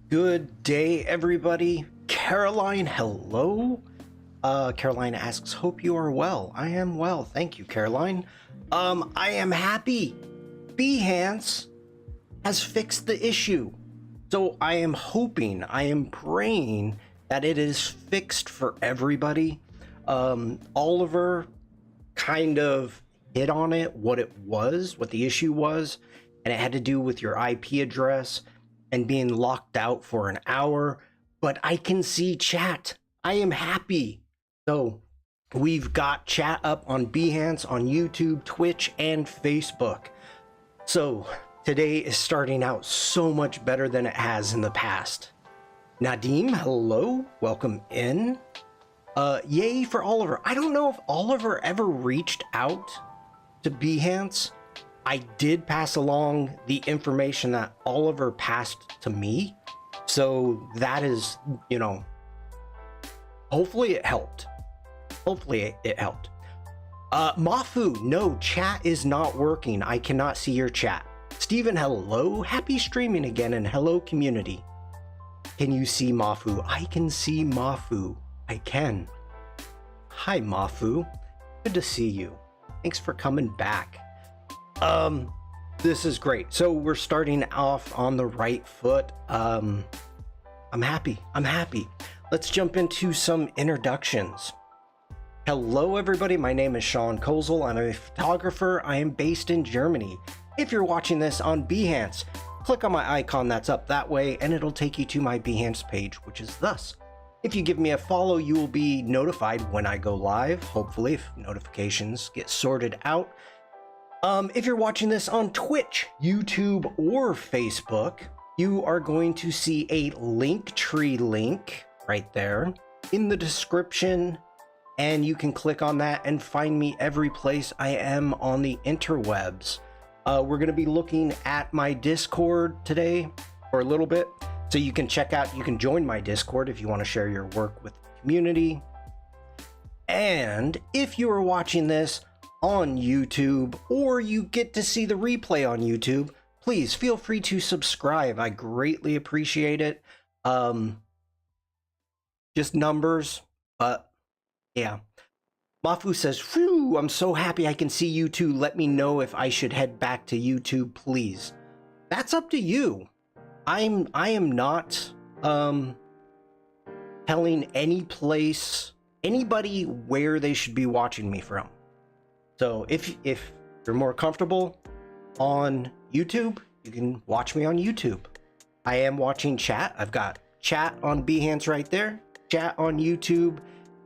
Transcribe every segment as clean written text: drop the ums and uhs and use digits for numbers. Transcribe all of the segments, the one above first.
Good day, everybody. Caroline, hello. Caroline asks, hope you are well. I am well. Thank you, Caroline. I am happy. Behance has fixed the issue. So I am hoping, I am praying that it is fixed for everybody. Oliver kind of hit on it, what the issue was, and it had to do with your IP address and being locked out for an hour. But I can see chat. I am happy. So we've got chat up on Behance, on YouTube, Twitch, and Facebook. So today is starting out so much better than it has in the past. Nadim, hello, welcome in. Yay for Oliver. I don't know if Oliver ever reached out to Behance. I did pass along the information that Oliver passed to me. So that is, you know, hopefully it helped. Hopefully it helped. Mafu, no, chat is not working. I cannot see your chat. Steven, hello. Happy streaming again, and hello, community. Can you see Mafu? I can see Mafu. I can. Hi, Mafu. Good to see you. Thanks for coming back. This is great. So we're starting off on the right foot. I'm happy. Let's jump into some introductions. Hello, everybody. My name is Shawn Kozel. I'm a photographer. I am based in Germany. If you're watching this on Behance, click on my icon that's up that way, and it'll take you to my Behance page, which is thus. If you give me a follow, you will be notified when I go live, hopefully, if notifications get sorted out. If you're watching this on Twitch, YouTube, or Facebook, you are going to see a Linktree link right there in the description, and you can click on that and find me every place I am on the interwebs. We're going to be looking at my Discord today for a little bit, so you can check out, you can join my Discord if you want to share your work with the community. And if you are watching this on YouTube, or you get to see the replay on YouTube, please feel free to subscribe. I greatly appreciate it. Just numbers, but yeah. Mafu says, phew, I'm so happy I can see you too. Let me know if I should head back to YouTube, please. That's up to you. I am not telling anybody where they should be watching me from. So if you're more comfortable on YouTube, you can watch me on YouTube. I am watching chat. I've got chat on Behance right there, chat on YouTube,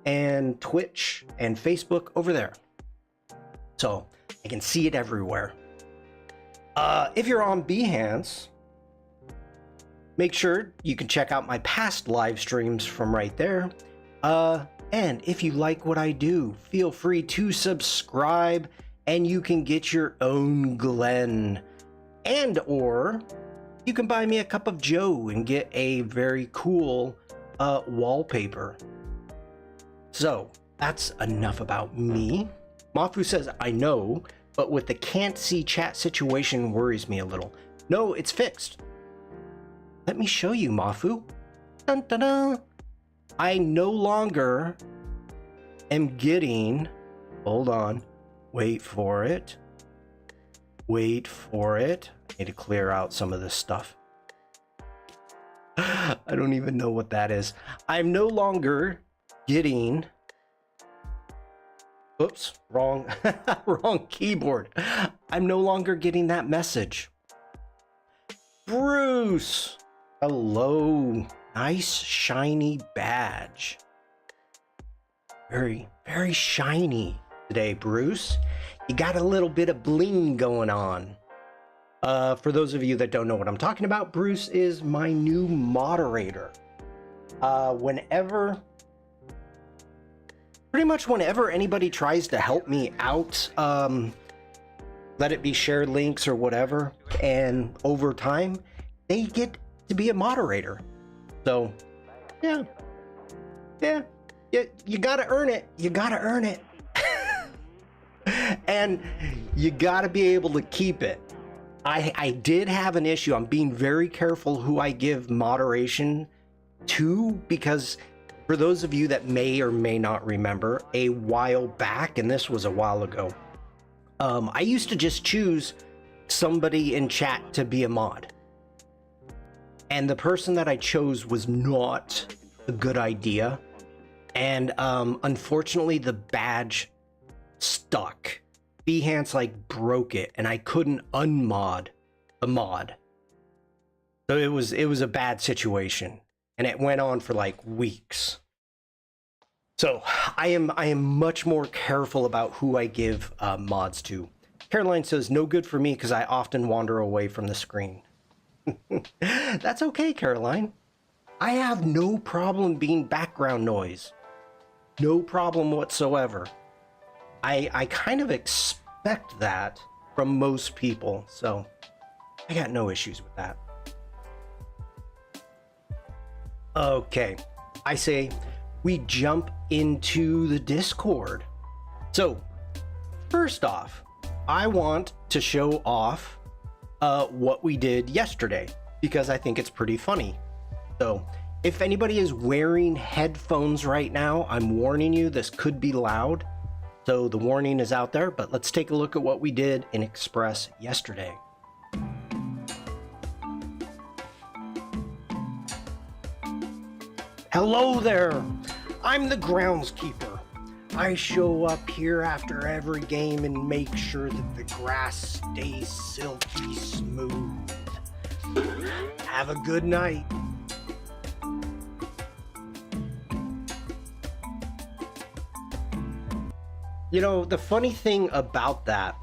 and Twitch and Facebook over there. So I can see it everywhere. If you're on Behance, make sure you can check out my past live streams from right there. And if you like what I do, feel free to subscribe, and you can get your own Glen. And or you can buy me a cup of Joe and get a very cool wallpaper. So that's enough about me. Mafu says, I know, but with the can't see chat situation worries me a little. No, it's fixed. Let me show you, Mafu. Dun, dun, dun. I no longer am getting, hold on, wait for it. I need to clear out some of this stuff. I don't even know what that is. I'm no longer getting, oops, wrong keyboard. I'm no longer getting that message. Bruce, hello. Nice shiny badge. Very, very shiny today, Bruce. You got a little bit of bling going on. For those of you that don't know what I'm talking about, Bruce is my new moderator. Pretty much whenever anybody tries to help me out, let it be shared links or whatever, and over time, they get to be a moderator. So, yeah, you gotta earn it. And you gotta be able to keep it. I did have an issue. I'm being very careful who I give moderation to, because for those of you that may or may not remember, a while back, and this was a while ago, I used to just choose somebody in chat to be a mod. And the person that I chose was not a good idea. And unfortunately, the badge stuck. Behance like broke it, and I couldn't unmod a mod. So it was a bad situation, and it went on for like weeks. So I am much more careful about who I give mods to. Caroline says, no good for me because I often wander away from the screen. That's okay, Caroline. I have no problem being background noise. No problem whatsoever. I kind of expect that from most people, so I got no issues with that. Okay, I say we jump into the Discord. So, first off, I want to show off what we did yesterday, because I think it's pretty funny. So, if anybody is wearing headphones right now, I'm warning you, this could be loud. So the warning is out there, but let's take a look at what we did in Express yesterday. Hello there, I'm the groundskeeper. I show up here after every game and make sure that the grass stays silky smooth. Have a good night. You know, the funny thing about that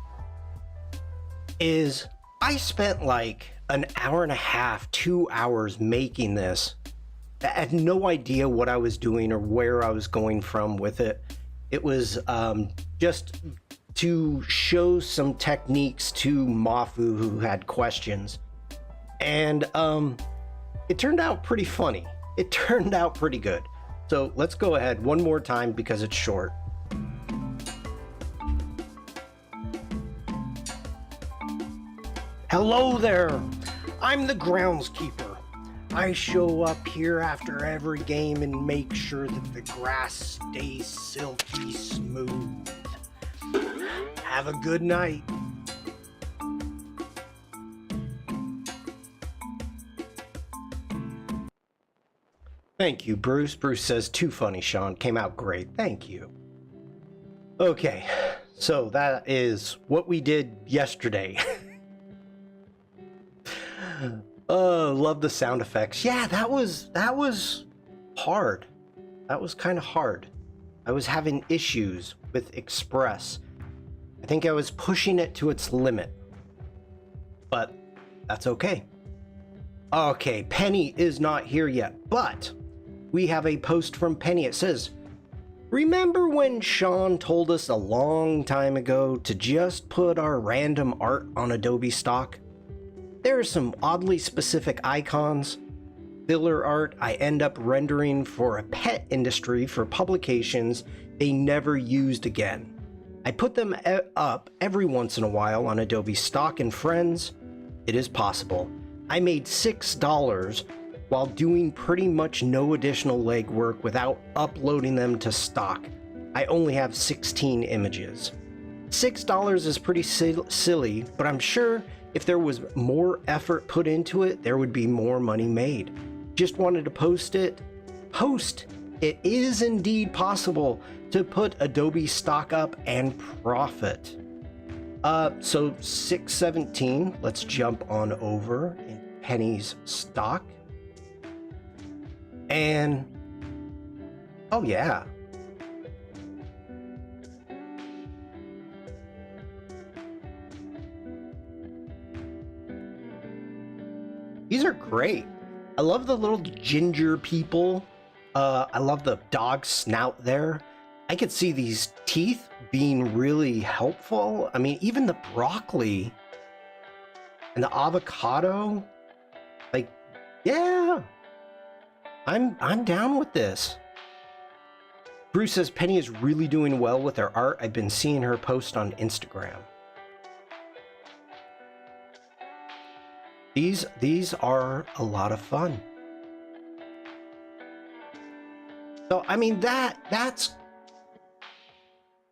is I spent like an hour and a half, 2 hours making this. I had no idea what I was doing or where I was going from with it. It was just to show some techniques to Mafu who had questions. And it turned out pretty funny. It turned out pretty good. So let's go ahead one more time because it's short. Hello there, I'm the groundskeeper. I show up here after every game and make sure that the grass stays silky smooth. Have a good night. Thank you, Bruce. Bruce says, too funny, Shawn. Came out great. Thank you. Okay, so that is what we did yesterday. Love the sound effects. Yeah, that was hard. That was kind of hard. I was having issues with Express. I think I was pushing it to its limit. But that's okay. Okay, Penny is not here yet, but we have a post from Penny. It says, remember when Shawn told us a long time ago to just put our random art on Adobe stock? There are some oddly specific icons, filler art I end up rendering for a pet industry for publications they never used again. I put them up every once in a while on Adobe Stock and Friends. It is possible. I made $6 while doing pretty much no additional legwork without uploading them to stock. I only have 16 images. $6 is pretty silly, but I'm sure if there was more effort put into it, there would be more money made. Just wanted to post it. It is indeed possible to put Adobe stock up and profit. So 617, let's jump on over in Penny's stock. And, oh yeah. These are great. I love the little ginger people. I love the dog snout there. I could see these teeth being really helpful. I mean, even the broccoli and the avocado. Like, yeah. I'm down with this. Bruce says Penny is really doing well with her art. I've been seeing her post on Instagram. These are a lot of fun. So I mean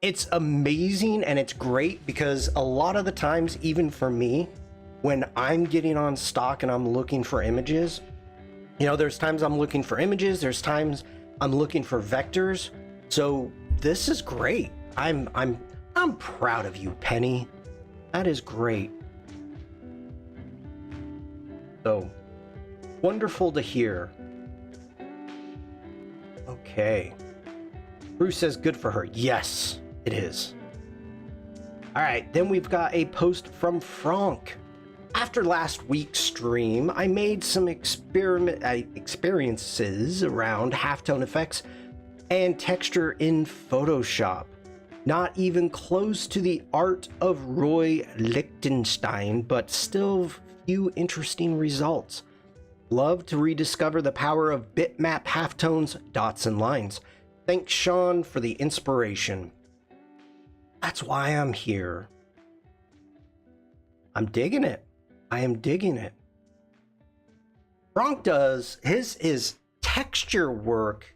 it's amazing, and it's great because a lot of the times, even for me, when I'm getting on stock and I'm looking for images, you know, there's times I'm looking for images, there's times I'm looking for vectors. So this is great. I'm proud of you, Penny. That is great. So wonderful to hear. Okay. Bruce says good for her. Yes, it is. All right, then we've got a post from Frank. After last week's stream, I made some experiences around halftone effects and texture in Photoshop. Not even close to the art of Roy Lichtenstein, but still few interesting results. Love to rediscover the power of bitmap halftones, dots, and lines. Thanks, Shawn, for the inspiration. That's why I'm here. I'm digging it. I am digging it. Frank does his texture work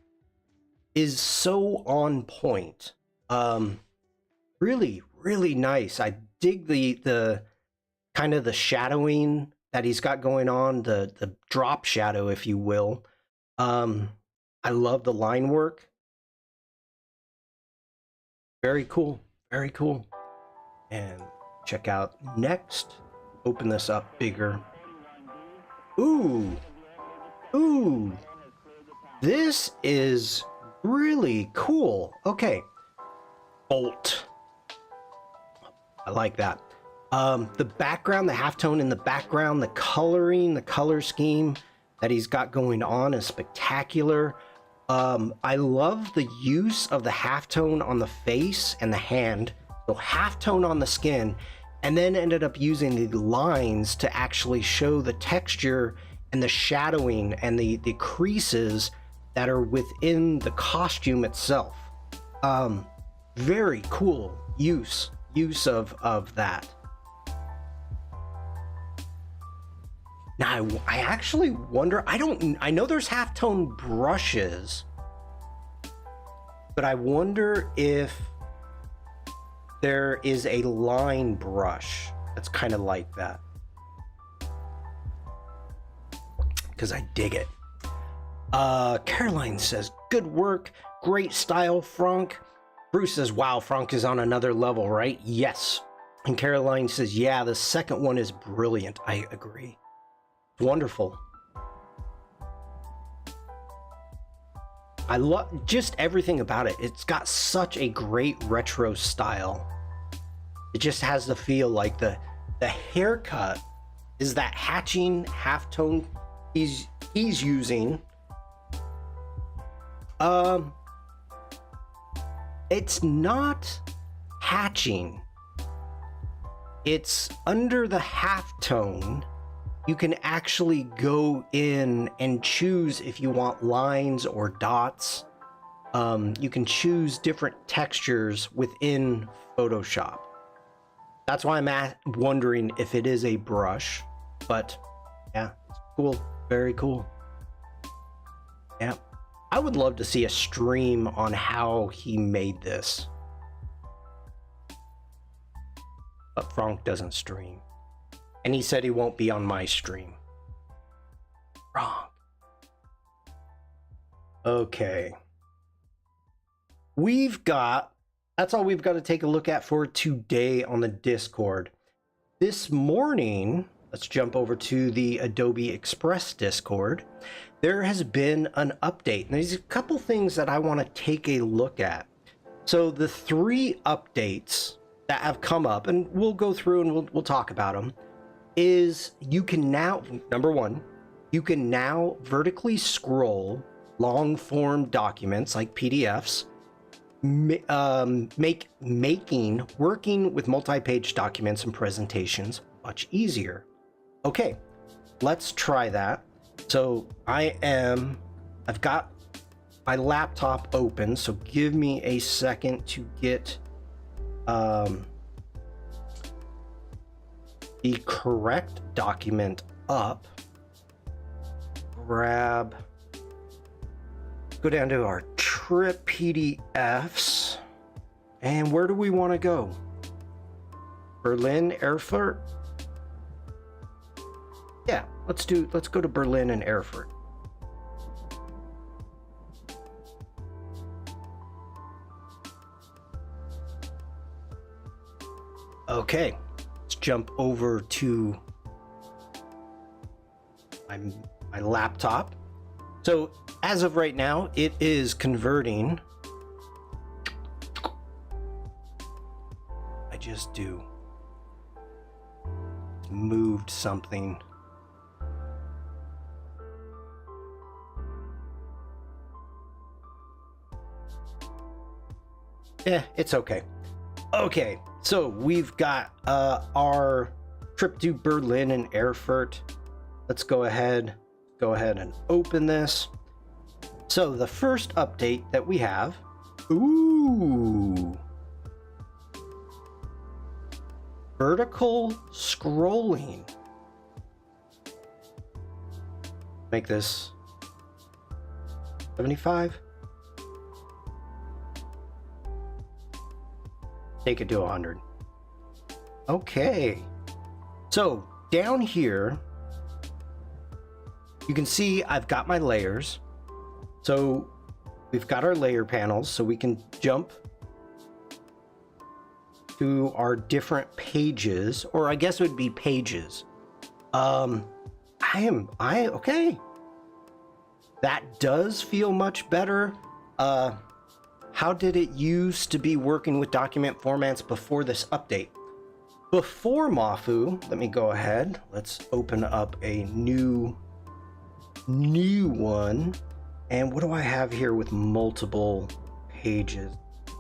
is so on point. Really, really nice. I dig the kind of the shadowing that he's got going on, the drop shadow, if you will. I love the line work. Very cool. Very cool. And check out next. Open this up bigger. Ooh. Ooh. This is really cool. Okay. Bolt. I like that. The background, the halftone in the background, the coloring, the color scheme that he's got going on is spectacular. I love the use of the halftone on the face and the hand. So halftone on the skin, and then ended up using the lines to actually show the texture and the shadowing and the creases that are within the costume itself. Very cool use of that. Now I actually wonder, I know there's halftone brushes, but I wonder if there is a line brush that's kind of like that, because I dig it. Caroline says, good work, great style, Frank. Bruce says, wow, Frank is on another level, right? Yes. And Caroline says, yeah, the second one is brilliant. I agree. Wonderful. I love just everything about it. It's got such a great retro style. It just has the feel like the haircut is that hatching halftone he's using. It's not hatching. It's under the halftone. You can actually go in and choose if you want lines or dots. You can choose different textures within Photoshop. That's why I'm wondering if it is a brush, but yeah, it's cool. Very cool. Yeah. I would love to see a stream on how he made this. But Frank doesn't stream. And he said he won't be on my stream. Wrong. Okay. That's all we've got to take a look at for today on the Discord. This morning, let's jump over to the Adobe Express Discord. There has been an update. And there's a couple things that I want to take a look at. So the 3 updates that have come up, and we'll go through and we'll talk about them, is you can now, number 1, you can now vertically scroll long form documents like PDFs, working with multi-page documents and presentations much easier. Okay, let's try that. So I've got my laptop open, so give me a second to get the correct document up, grab, go down to our trip PDFs, and where do we want to go? Berlin, Erfurt? Yeah, let's go to Berlin and Erfurt. Okay, let's jump over to my laptop. So as of right now, it is converting. I just moved something. Yeah, it's okay. Okay, so we've got our trip to Berlin and Erfurt. Let's go ahead and open this. So the first update that we have, ooh, vertical scrolling. Make this 75. Take it to 100. Okay. So down here, you can see I've got my layers. So we've got our layer panels, so we can jump to our different pages, or I guess it would be pages. Okay. That does feel much better. How did it used to be working with document formats before this update? Before Mafu, let me go ahead. Let's open up a new one. And what do I have here with multiple pages?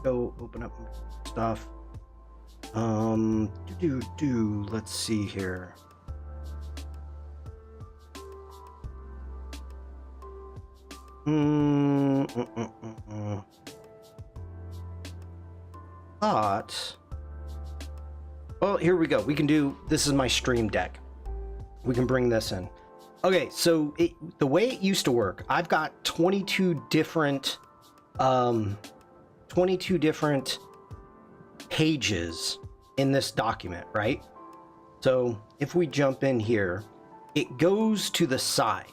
Go open up stuff. Let's see here. Well, here we go. We can do, this is my stream deck. We can bring this in. Okay, so the way it used to work, I've got 22 different pages in this document, right? So if we jump in here, it goes to the side.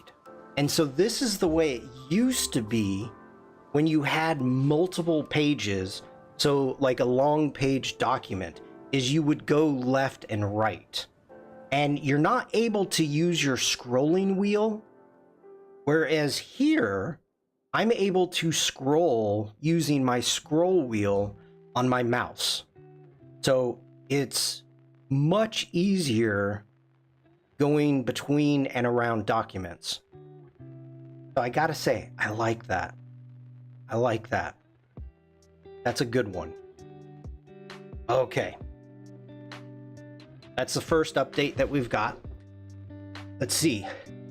And so this is the way it used to be when you had multiple pages. So like a long page document is you would go left and right, and you're not able to use your scrolling wheel. Whereas here, I'm able to scroll using my scroll wheel on my mouse. So it's much easier going between and around documents. So I gotta say, I like that. I like that. That's a good one. Okay. That's the first update that we've got. Let's see.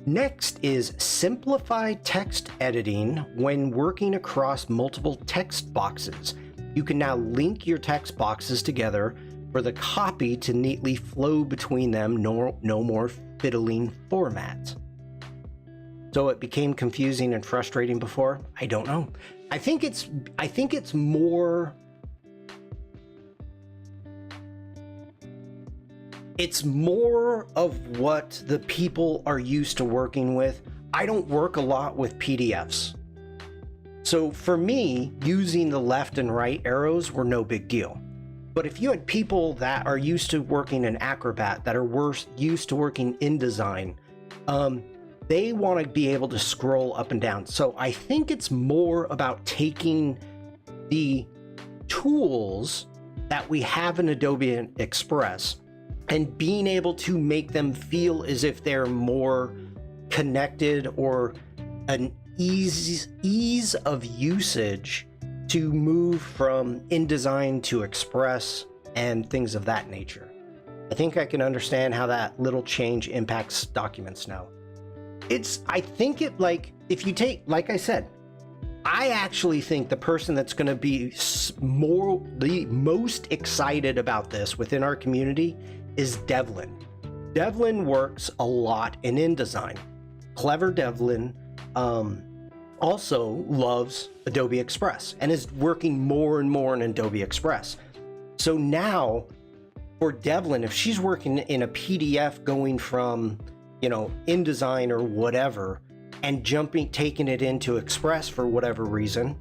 Next is simplify text editing when working across multiple text boxes. You can now link your text boxes together for the copy to neatly flow between them. No more fiddling format. So it became confusing and frustrating before? I don't know. I think it's more, it's more of what the people are used to working with. I don't work a lot with PDFs. So for me, using the left and right arrows were no big deal. But if you had people that are used to working in Acrobat, that are used to working InDesign, they want to be able to scroll up and down. So I think it's more about taking the tools that we have in Adobe Express and being able to make them feel as if they're more connected, or an ease of usage to move from InDesign to Express and things of that nature. I think I can understand how that little change impacts documents now. I think it, like, if you take, like I said, I actually think the person that's going to be the most excited about this within our community is Devlin. Devlin works a lot in InDesign. Clever Devlin also loves Adobe Express and is working more and more in Adobe Express. So now for Devlin, if she's working in a PDF going from, you know, InDesign or whatever, and taking it into Express for whatever reason,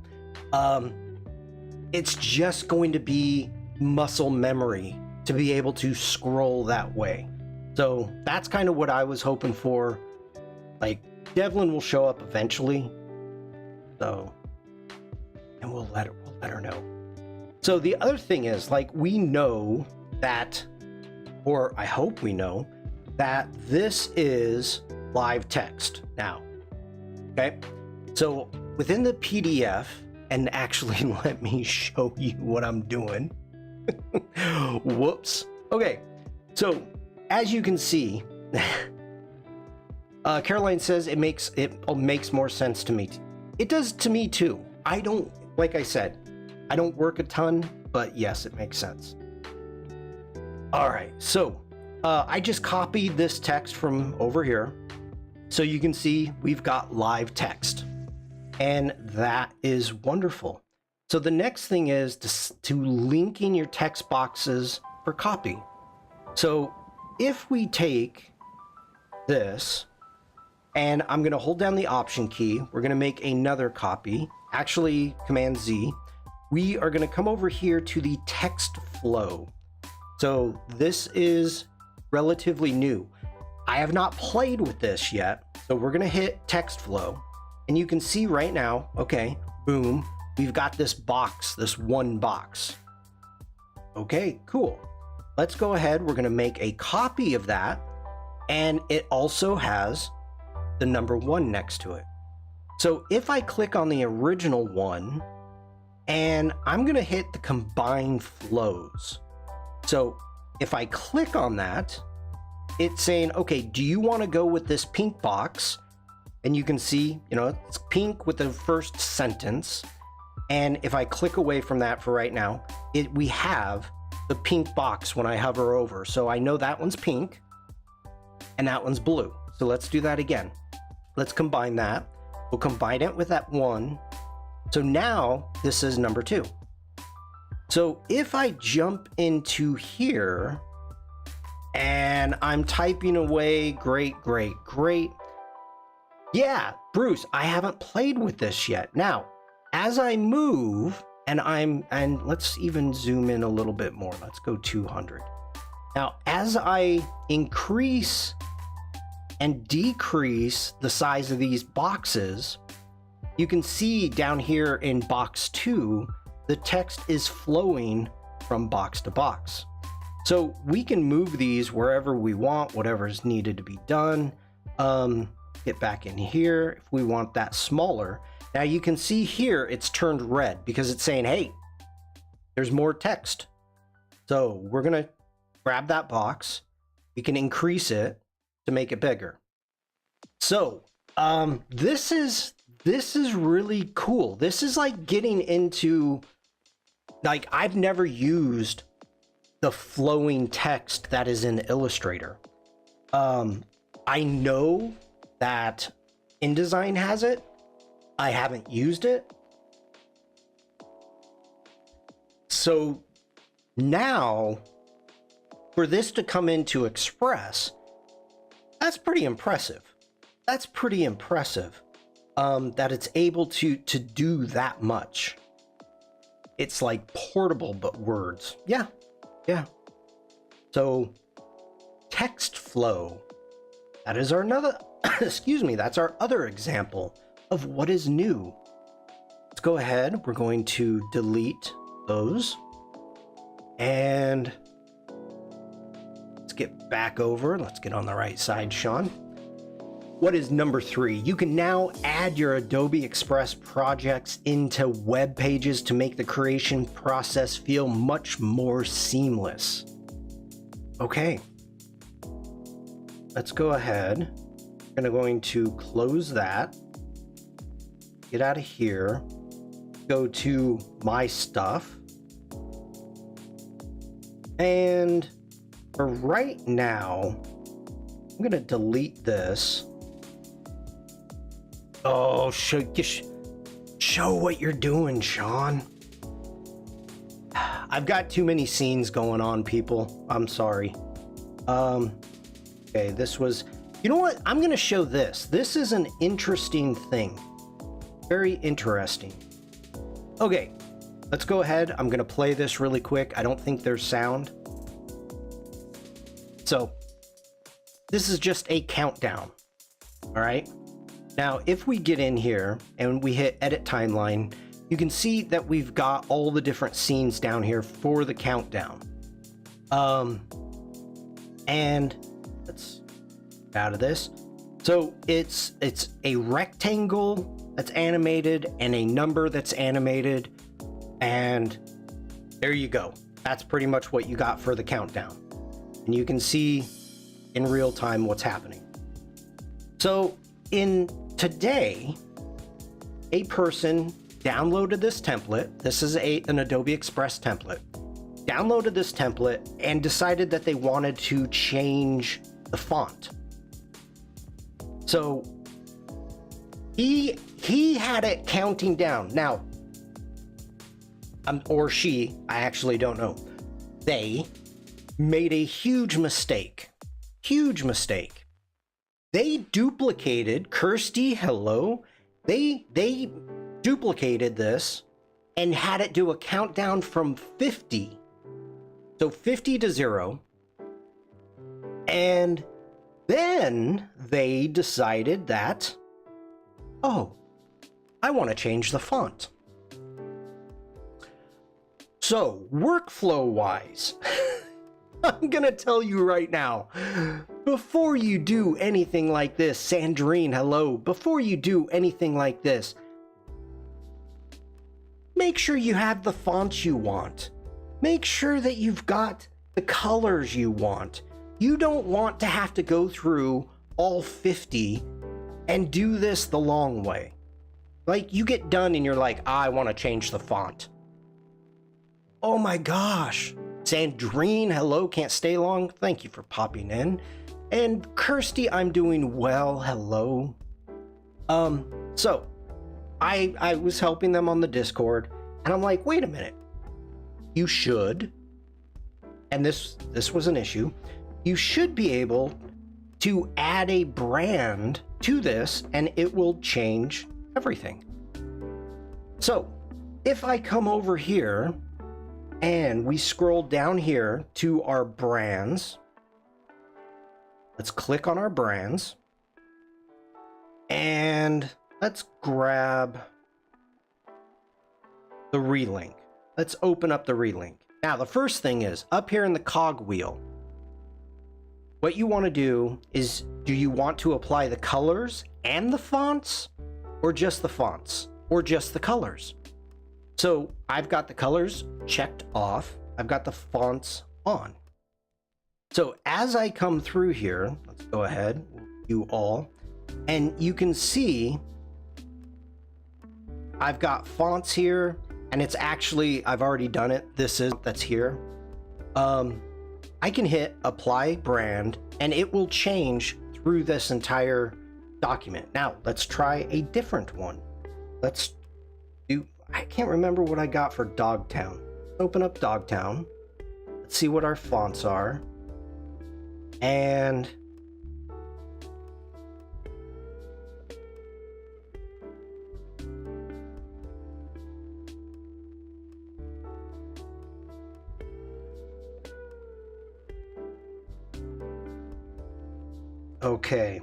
it's just going to be muscle memory to be able to scroll that way. So that's kind of what I was hoping for. Like, Devlin will show up eventually. So, and we'll let her know. So the other thing is, like, we know that, or I hope we know, that this is live text now. Okay, so within the PDF, and actually let me show you what I'm doing. Whoops. Okay, so as you can see, Caroline says it makes more sense to me. It does to me too. I don't, like I said, I don't work a ton, but yes, it makes sense. All right, so I just copied this text from over here. So you can see we've got live text, and that is wonderful. So the next thing is to link in your text boxes for copy. So if we take this, and I'm going to hold down the Option key, we're going to make another copy, actually Command Z. We are going to come over here to the text flow. So this is relatively new. I have not played with this yet, so we're going to hit text flow, and you can see right now, okay, boom, we've got this box, this one box. Okay, cool. Let's go ahead. We're going to make a copy of that, and it also has the number 1 next to it. So if I click on the original one, and I'm going to hit the combine flows. So if I click on that, it's saying, okay, do you want to go with this pink box? And you can see, you know, it's pink with the first sentence. And if I click away from that for right now, we have the pink box when I hover over. So I know that one's pink and that one's blue. So let's do that again. Let's combine that. We'll combine it with that one. So now this is number 2. So if I jump into here, and I'm typing away, great. Yeah, Bruce, I haven't played with this yet. Now, as I move, and let's even zoom in a little bit more. Let's go 200. Now, as I increase and decrease the size of these boxes, you can see down here in box 2, the text is flowing from box to box. So we can move these wherever we want, whatever is needed to be done. Get back in here if we want that smaller. Now you can see here it's turned red because it's saying, hey, there's more text. So we're gonna grab that box. We can increase it to make it bigger. So this is really cool. This is like getting into, like, I've never used the flowing text that is in Illustrator. I know that InDesign has it. I haven't used it. So now for this to come into Express, that's pretty impressive. That's pretty impressive that it's able to do that much. It's like portable, but words. Yeah. So text flow, that is our another, excuse me, that's our other example of what is new. Let's go ahead. We're going to delete those. And let's get back over. Let's get on the right side, Shawn. What is number 3? You can now add your Adobe Express projects into web pages to make the creation process feel much more seamless. Okay. Let's go ahead. I'm going to close that. Get out of here. Go to My Stuff. And for right now, I'm gonna delete this. Oh, show what you're doing, Shawn. I've got too many scenes going on, people. I'm sorry. Okay, this was... You know what? I'm gonna show this. This is an interesting thing. Very interesting. Okay, let's go ahead. I'm gonna play this really quick. I don't think there's sound. So, this is just a countdown. All right? Now, if we get in here and we hit Edit Timeline, you can see that we've got all the different scenes down here for the countdown. And let's get out of this. So it's a rectangle that's animated and a number that's animated, and there you go. That's pretty much what you got for the countdown. And you can see in real time what's happening. So today, a person downloaded this template. This is an Adobe Express template. Downloaded this template and decided that they wanted to change the font. So he had it counting down. Now, or she, I actually don't know. They made a huge mistake. Huge mistake. They duplicated Kirsty Hello. They duplicated this and had it do a countdown from 50. So 50 to 0. And then they decided that, oh, I want to change the font. So workflow wise, I'm gonna tell you right now, before you do anything like this, Sandrine, hello, before you do anything like this, make sure you have the fonts you want. Make sure that you've got the colors you want. You don't want to have to go through all 50 and do this the long way. Like, you get done and you're like, I want to change the font. Oh my gosh. Sandrine, hello, can't stay long. Thank you for popping in. And Kirsty, I'm doing well, hello. So I was helping them on the Discord, and I'm like, wait a minute. You should, and this was an issue, you should be able to add a brand to this and it will change everything. So if I come over here and we scroll down here to our brands, let's click on our brands and let's grab the relink. Let's open up the relink. Now, the first thing is up here in the cog wheel, what you want to do is, do you want to apply the colors and the fonts, or just the fonts, or just the colors? So I've got the colors checked off. I've got the fonts on. So as I come through here, let's go ahead, do all, and you can see I've got fonts here. And it's actually, I've already done it. That's here. I can hit apply brand and it will change through this entire document. Now let's try a different one. Let's do, I can't remember what I got for Dogtown. Open up Dogtown. Let's see what our fonts are. And okay.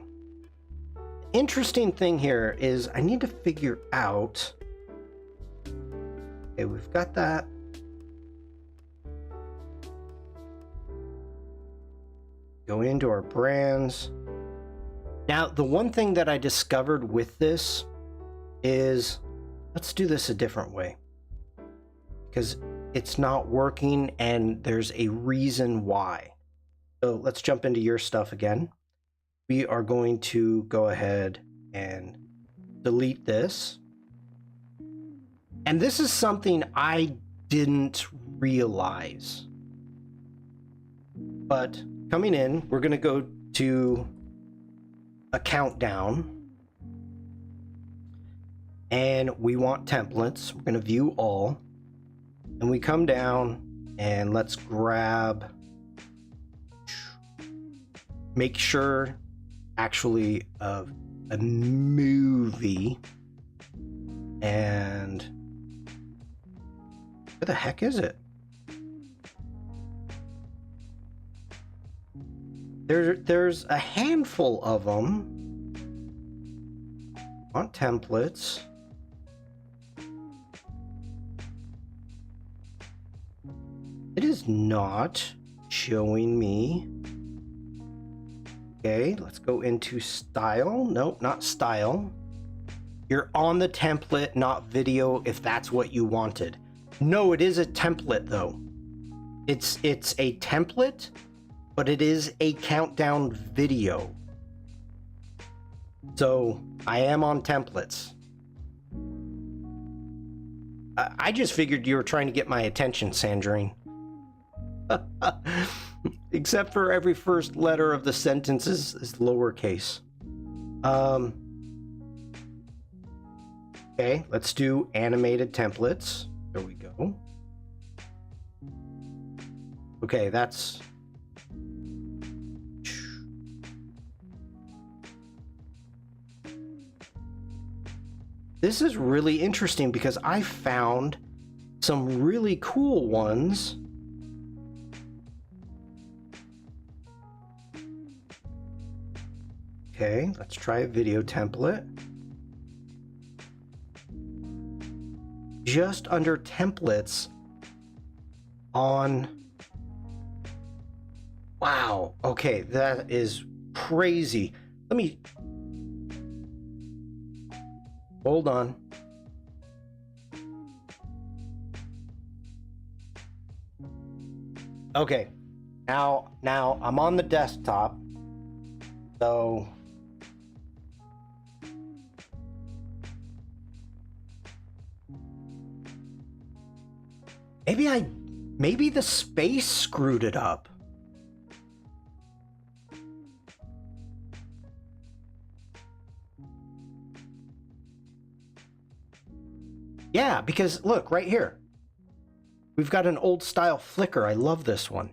Interesting thing here is I need to figure out. Okay, we've got that. Go into our brands. Now, the one thing that I discovered with this is, let's do this a different way, because it's not working and there's a reason why. So let's jump into your stuff again. We are going to go ahead and delete this. And this is something I didn't realize. But coming in, we're going to go to a countdown, and we want templates. We're going to view all, and we come down and let's grab, make sure actually of a movie. And where the heck is it? There's a handful of them on templates. It is not showing me. Okay, let's go into style. Nope, not style. You're on the template, not video, if that's what you wanted. No, it is a template though. It's a template, but it is a countdown video. So I am on templates. I just figured you were trying to get my attention, Sandrine. Except for every first letter of the sentence is lowercase. Okay, let's do animated templates. There we go. Okay, that's... This is really interesting because I found some really cool ones. Okay, let's try a video template. Just under templates on... Wow, okay, that is crazy. Let me... Hold on. Okay, now I'm on the desktop, so maybe the space screwed it up. Yeah, because look right here. We've got an old style flicker. I love this one.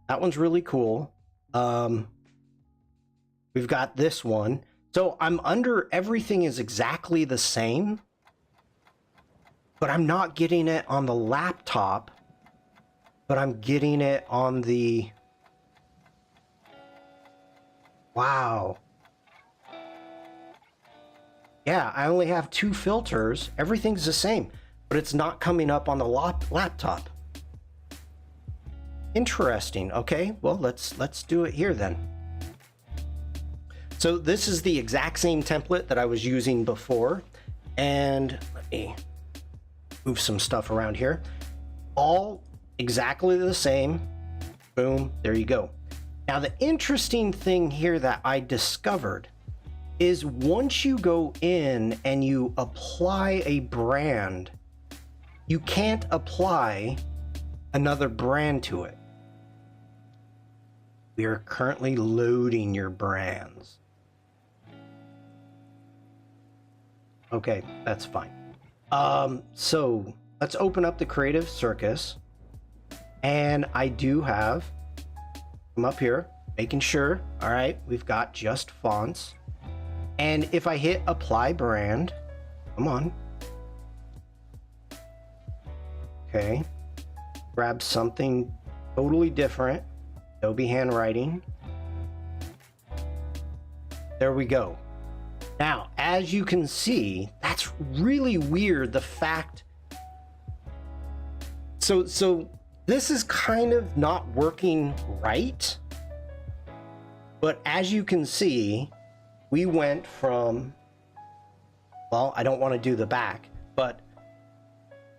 That one's really cool. We've got this one. So I'm under, everything is exactly the same, but I'm not getting it on the laptop, but I'm getting it on the... Wow. Yeah, I only have 2 filters. Everything's the same, but it's not coming up on the laptop. Interesting. Okay, well, let's do it here then. So this is the exact same template that I was using before. And let me move some stuff around here. All exactly the same. Boom, there you go. Now the interesting thing here that I discovered is once you go in and you apply a brand, you can't apply another brand to it. We are currently loading your brands. Okay, that's fine. So let's open up the Creative Circus, and I do have, I'm up here making sure, all right, we've got just fonts. And if I hit apply brand, come on. Okay, grab something totally different. Adobe handwriting. There we go. Now, as you can see, that's really weird. The fact. So this is kind of not working right. But as you can see, we went from, well, I don't want to do the back, but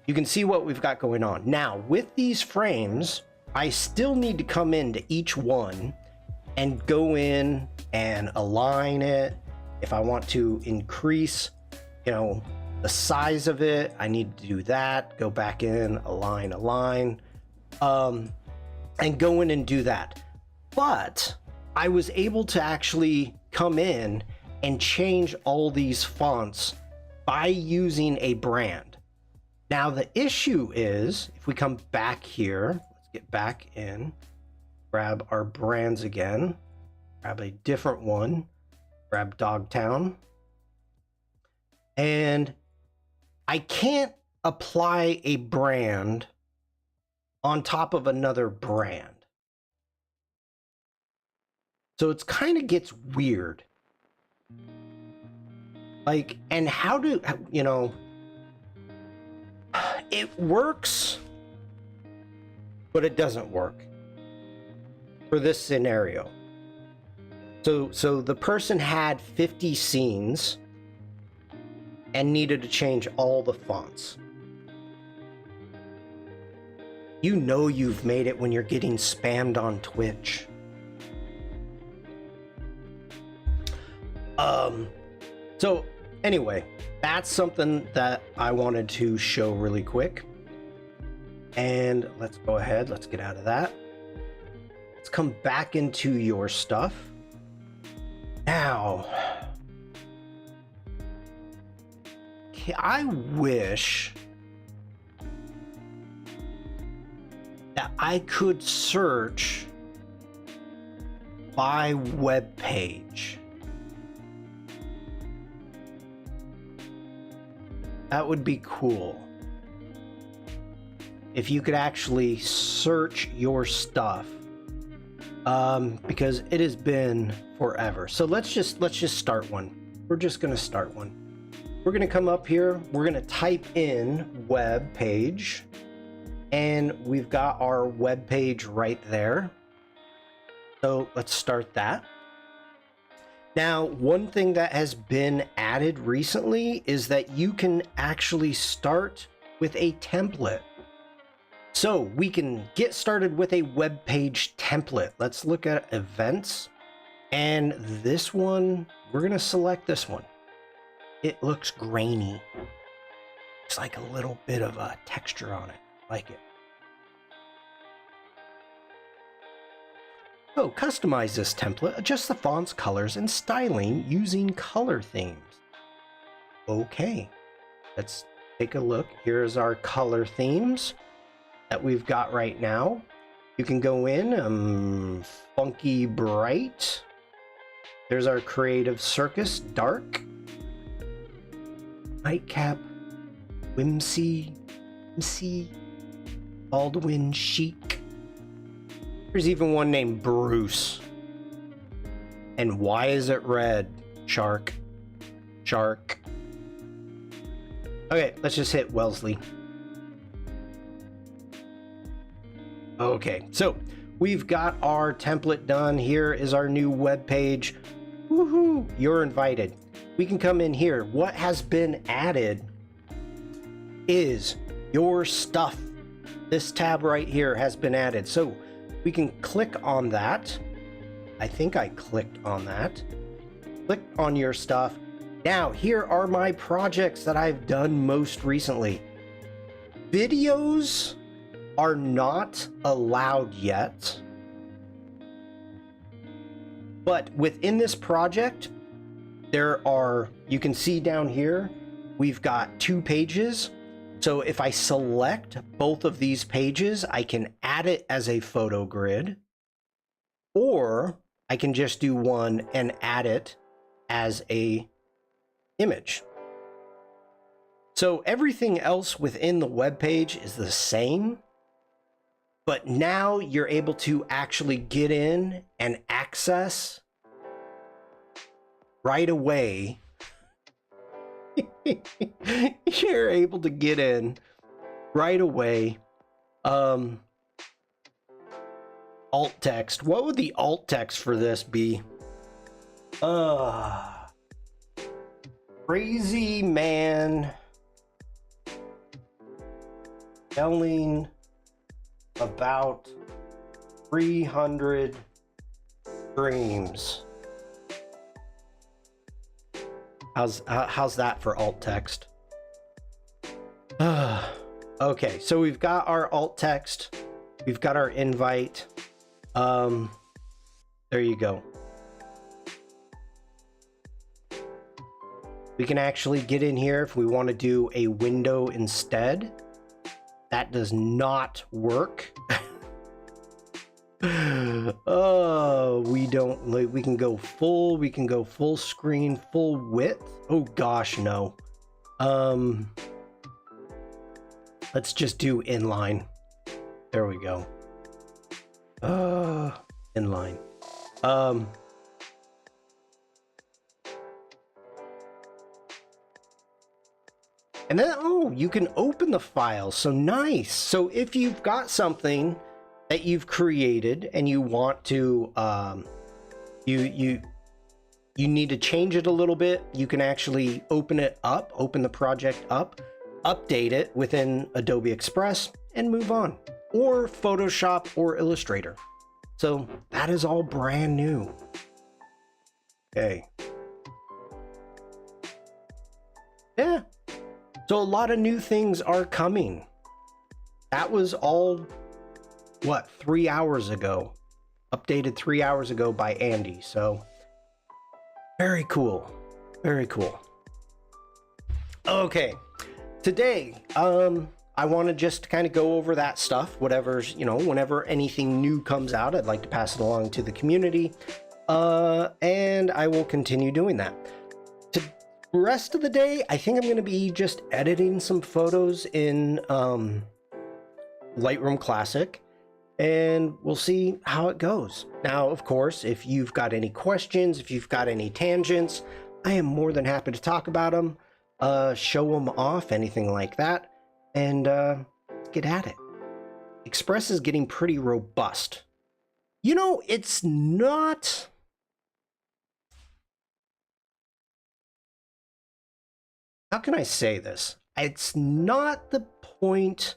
you can see what we've got going on. Now, with these frames, I still need to come into each one and go in and align it. If I want to increase, the size of it, I need to do that. Go back in, align, and go in and do that. But I was able to actually come in and change all these fonts by using a brand. Now the issue is, if we come back here, let's get back in, grab our brands again, grab a different one, grab Dogtown, and I can't apply a brand on top of another brand. So it's kind of gets weird. Like, and how do, you know, it works, but it doesn't work for this scenario. So the person had 50 scenes and needed to change all the fonts. You know you've made it when you're getting spammed on Twitch. So anyway, that's something that I wanted to show really quick. And let's go ahead, let's get out of that. Let's come back into your stuff. Now, I wish that I could search by web page. That would be cool. If you could actually search your stuff, because it has been forever. So let's just start one. We're just gonna start one. We're gonna come up here. We're gonna type in web page, and we've got our web page right there. So let's start that. Now, one thing that has been added recently is that you can actually start with a template. So we can get started with a web page template. Let's look at events. And this one, we're gonna select this one. It looks grainy. It's like a little bit of a texture on it. Like it. So customize this template, adjust the fonts, colors, and styling using color themes. Okay, let's take a look. Here's our color themes that we've got right now. You can go in, funky bright. There's our creative circus, dark. Nightcap, whimsy, Baldwin chic. There's even one named Bruce. And why is it red? Shark. Okay, let's just hit Wellesley. Okay, so we've got our template done. Here is our new web page. Woohoo! You're invited. We can come in here. What has been added is your stuff. This tab right here has been added. So we can click on that. I think I clicked on that. Click on your stuff. Now, here are my projects that I've done most recently. Videos are not allowed yet. But within this project, there are, you can see down here, we've got 2 pages. So if I select both of these pages, I can add it as a photo grid, or I can just do one and add it as a image. So everything else within the web page is the same, but now you're able to actually get in and access right away. You're able to get in right away. Alt text. What would the alt text for this be? Crazy man telling about 300 dreams. How's that for alt text? Okay, so we've got our alt text, we've got our invite. There you go. We can actually get in here if we want to do a window instead. That does not work. Oh, we don't like, we can go full screen, full width. Oh gosh, no. Let's just do inline. There we go. Inline. And then, oh, you can open the file. So nice. So if you've got something that you've created and you want to, you need to change it a little bit, you can actually open it up, open the project up, update it within Adobe Express and move on, or Photoshop or Illustrator. So that is all brand new. Okay. Yeah. So a lot of new things are coming. That was all, what, 3 hours ago? Updated 3 hours ago by Andy. So very cool. Very cool. Okay. Today, I want to just kind of go over that stuff, whatever's, you know, whenever anything new comes out, I'd like to pass it along to the community. And I will continue doing that. Rest of the day, I think I'm going to be just editing some photos in Lightroom Classic, and we'll see how it goes. Now, of course, if you've got any questions, if you've got any tangents, I am more than happy to talk about them, show them off, anything like that, and get at it. Express is getting pretty robust. You know, it's not... How can I say this? It's not the point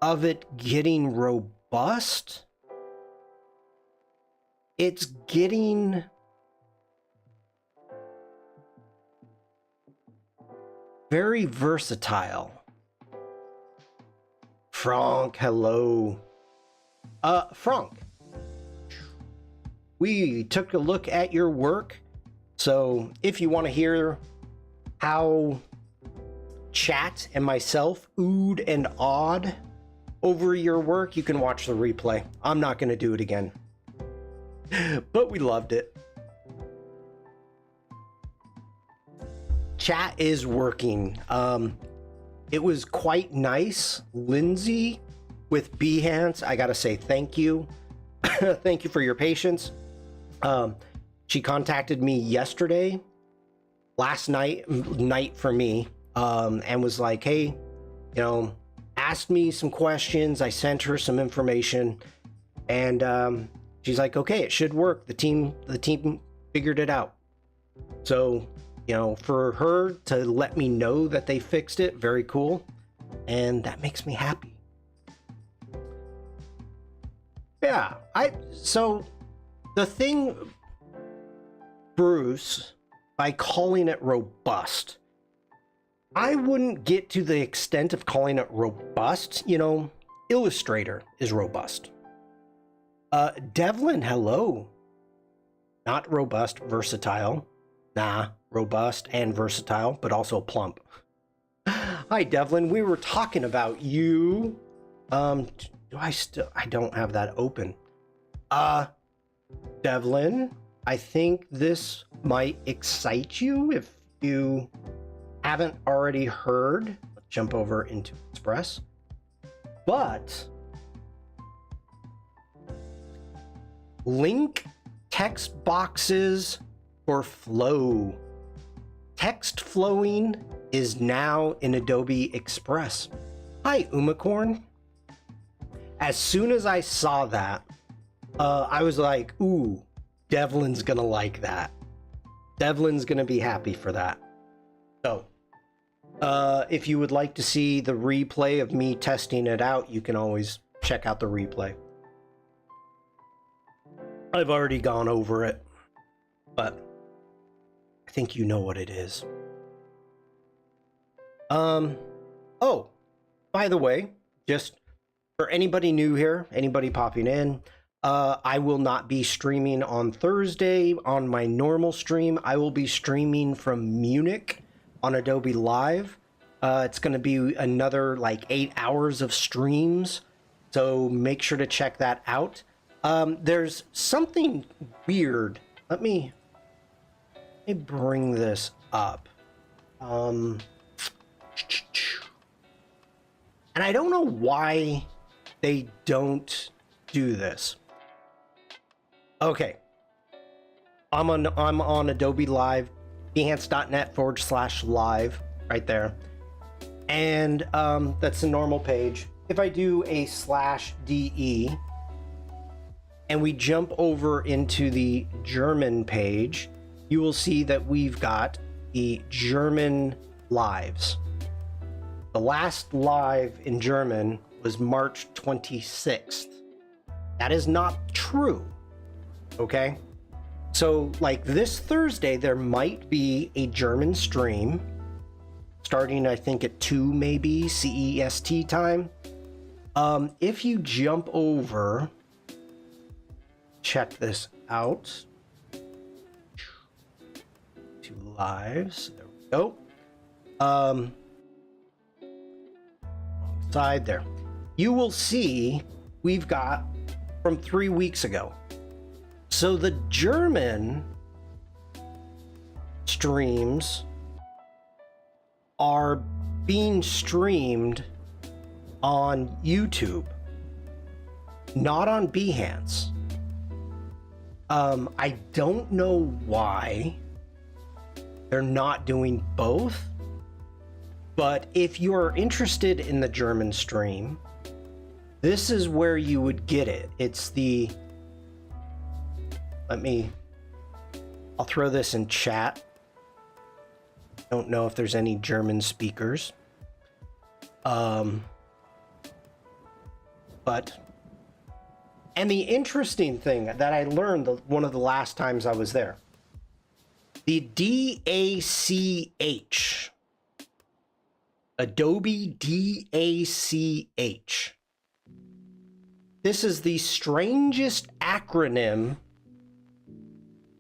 of it getting robust. It's getting very versatile. Frank, hello. Frank, we took a look at your work. So if you want to hear how chat and myself oohed and awed over your work, you can watch the replay. I'm not going to do it again. But we loved it. Chat is working. It was quite nice. Lindsay with Behance, I gotta say thank you. Thank you for your patience. She contacted me yesterday, last night for me, and was like, hey, you know, asked me some questions. I sent her some information, and she's like, okay, it should work. The team figured it out. So, you know, for her to let me know that they fixed it, very cool, and that makes me happy. Yeah, so the thing, Bruce, by calling it robust, I wouldn't get to the extent of calling it robust. You know, Illustrator is robust. Devlin, hello. Not robust, versatile. Nah, robust and versatile, but also plump. Hi, Devlin. We were talking about you. I don't have that open. Devlin, I think this might excite you if you haven't already heard. Let's jump over into Express. But link text boxes for flow. Text flowing is now in Adobe Express. Hi, Umacorn. As soon as I saw that, I was like, ooh, Devlin's gonna like that. Devlin's gonna be happy for that. So, if you would like to see the replay of me testing it out, you can always check out the replay. I've already gone over it, but I think you know what it is. Oh, by the way, just for anybody new here, anybody popping in, I will not be streaming on Thursday on my normal stream. I will be streaming from Munich on Adobe Live. It's going to be another like 8 hours of streams, so make sure to check that out. There's something weird. Let me bring this up. And I don't know why they don't do this. Okay. I'm on Adobe Live, behance.net/live right there. And that's the normal page. If I do a /DE and we jump over into the German page, you will see that we've got the German lives. The last live in German was March 26th. That is not true. Okay? So, like this Thursday, there might be a German stream starting, I think, at 2 maybe CEST time. If you jump over, check this out. 2 lives. There we go. Side there. You will see we've got from 3 weeks ago. So the German streams are being streamed on YouTube, not on Behance. I don't know why they're not doing both, but if you're interested in the German stream, this is where you would get it. It's the, I'll throw this in chat. Don't know if there's any German speakers. And the interesting thing that I learned one of the last times I was there, the DACH, Adobe DACH. This is the strangest acronym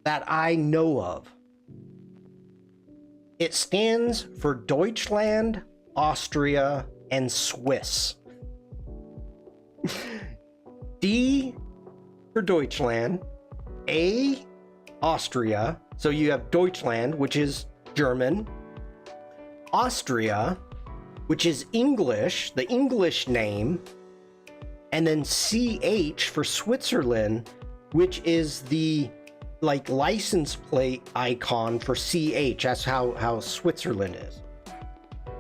that I know of. It stands for Deutschland, Austria, and Swiss. D for Deutschland, A, Austria. So you have Deutschland, which is German, Austria, which is English, the English name, and then CH for Switzerland, which is the like license plate icon for CH. That's how Switzerland is.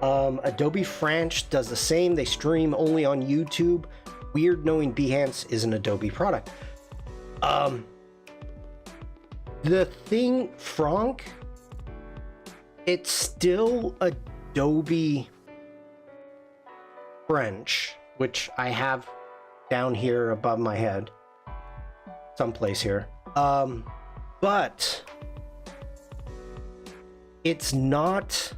Adobe French does the same. They stream only on YouTube. Weird knowing Behance is an Adobe product. The thing, Franck, it's still Adobe French, which I have down here above my head, someplace here. But it's not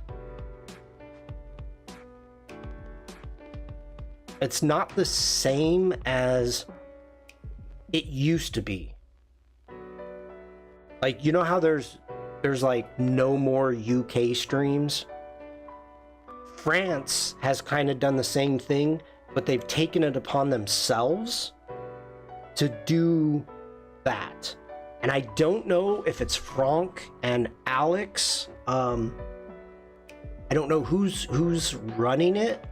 the same as it used to be. Like, you know how there's like no more UK streams? France has kind of done the same thing, but they've taken it upon themselves to do that. And I don't know if it's Franck and Alex. I don't know who's running it,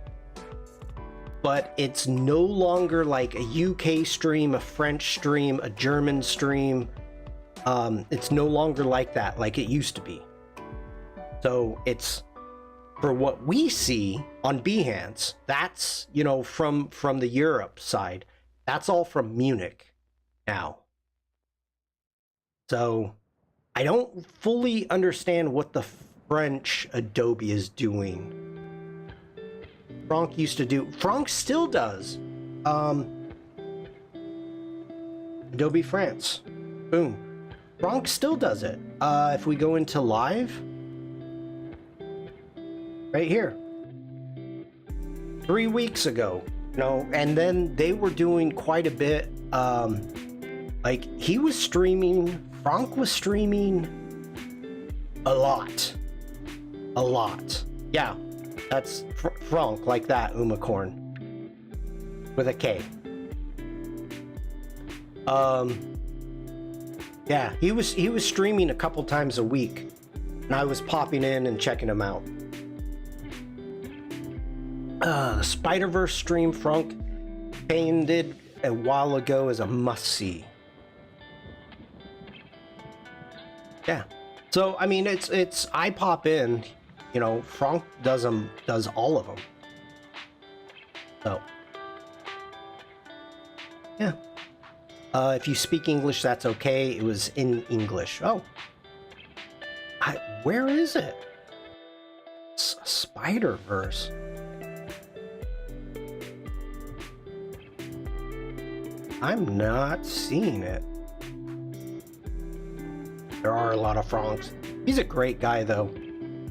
but it's no longer like a UK stream, a French stream, a German stream. It's no longer like that, like it used to be. So it's, for what we see on Behance, that's, you know, from the Europe side, that's all from Munich now. So I don't fully understand what the French Adobe is doing. Franck used to do, Franck still does. Adobe France, boom. Franck still does it. If we go into live, right here, 3 weeks ago, you know, and then they were doing quite a bit Like, he was streaming, Frank was streaming a lot. A lot. Yeah, that's Frank, like that, Umacorn. With a K. Yeah, he was streaming a couple times a week, and I was popping in and checking him out. Spider-Verse stream Frank Payne did a while ago is a must-see. Yeah. So I mean, it's I pop in, you know, Frank does all of them. So yeah. If you speak English, that's okay. It was in English. Oh, where is it? Spider-Verse. I'm not seeing it. There are a lot of Franks. He's a great guy, though.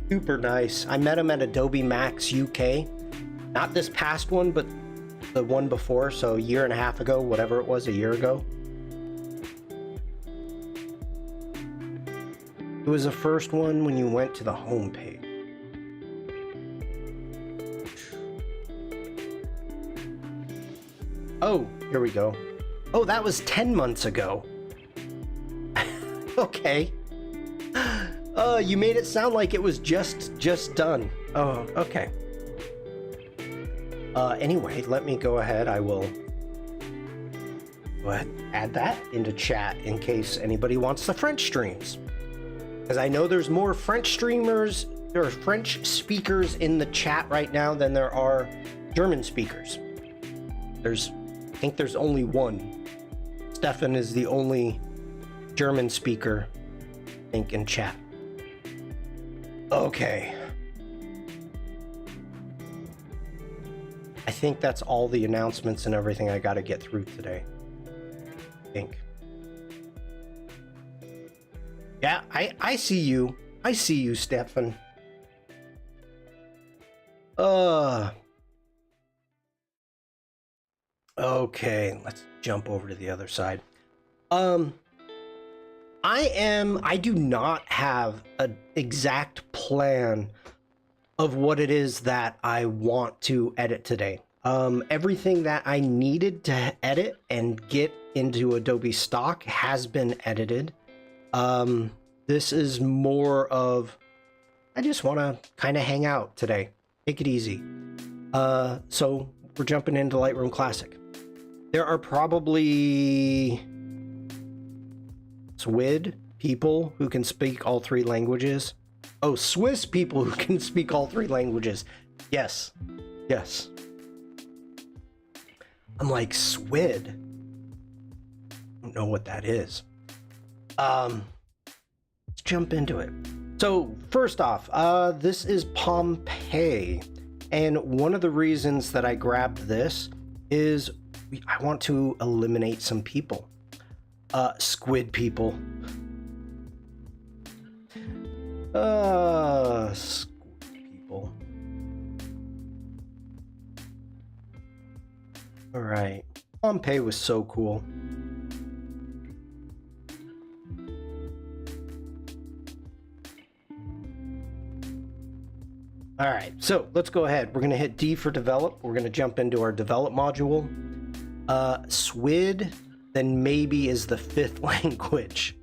Super nice. I met him at Adobe Max UK. Not this past one, but the one before. So a year and a half ago, whatever it was, a year ago. It was the first one when you went to the home page. Oh, here we go. Oh, that was 10 months ago. Okay. You made it sound like it was just done. Oh, okay. Anyway, let me go ahead. I will go ahead and add that into chat in case anybody wants the French streams. Because I know there's more French streamers or French speakers in the chat right now than there are German speakers. I think there's only one. Stefan is the only German speaker, I think, in chat. Okay. I think that's all the announcements and everything I got to get through today. I think. Yeah, I see you. I see you, Stefan. Okay, let's jump over to the other side. I do not have an exact plan of what it is that I want to edit today. Everything that I needed to edit and get into Adobe stock has been edited. This is more of, I just want to kind of hang out today. Take it easy. So we're jumping into Lightroom Classic. There are probably SWID people who can speak all three languages. Oh, Swiss people who can speak all three languages. Yes. Yes. I'm like, SWID? I don't know what that is. Let's jump into it. So first off, this is Pompeii. And one of the reasons that I grabbed this is I want to eliminate some people. Squid people. Squid people. All right. Pompeii was so cool. All right, so let's go ahead. We're going to hit D for develop. We're going to jump into our develop module. SWID, then maybe is the fifth language.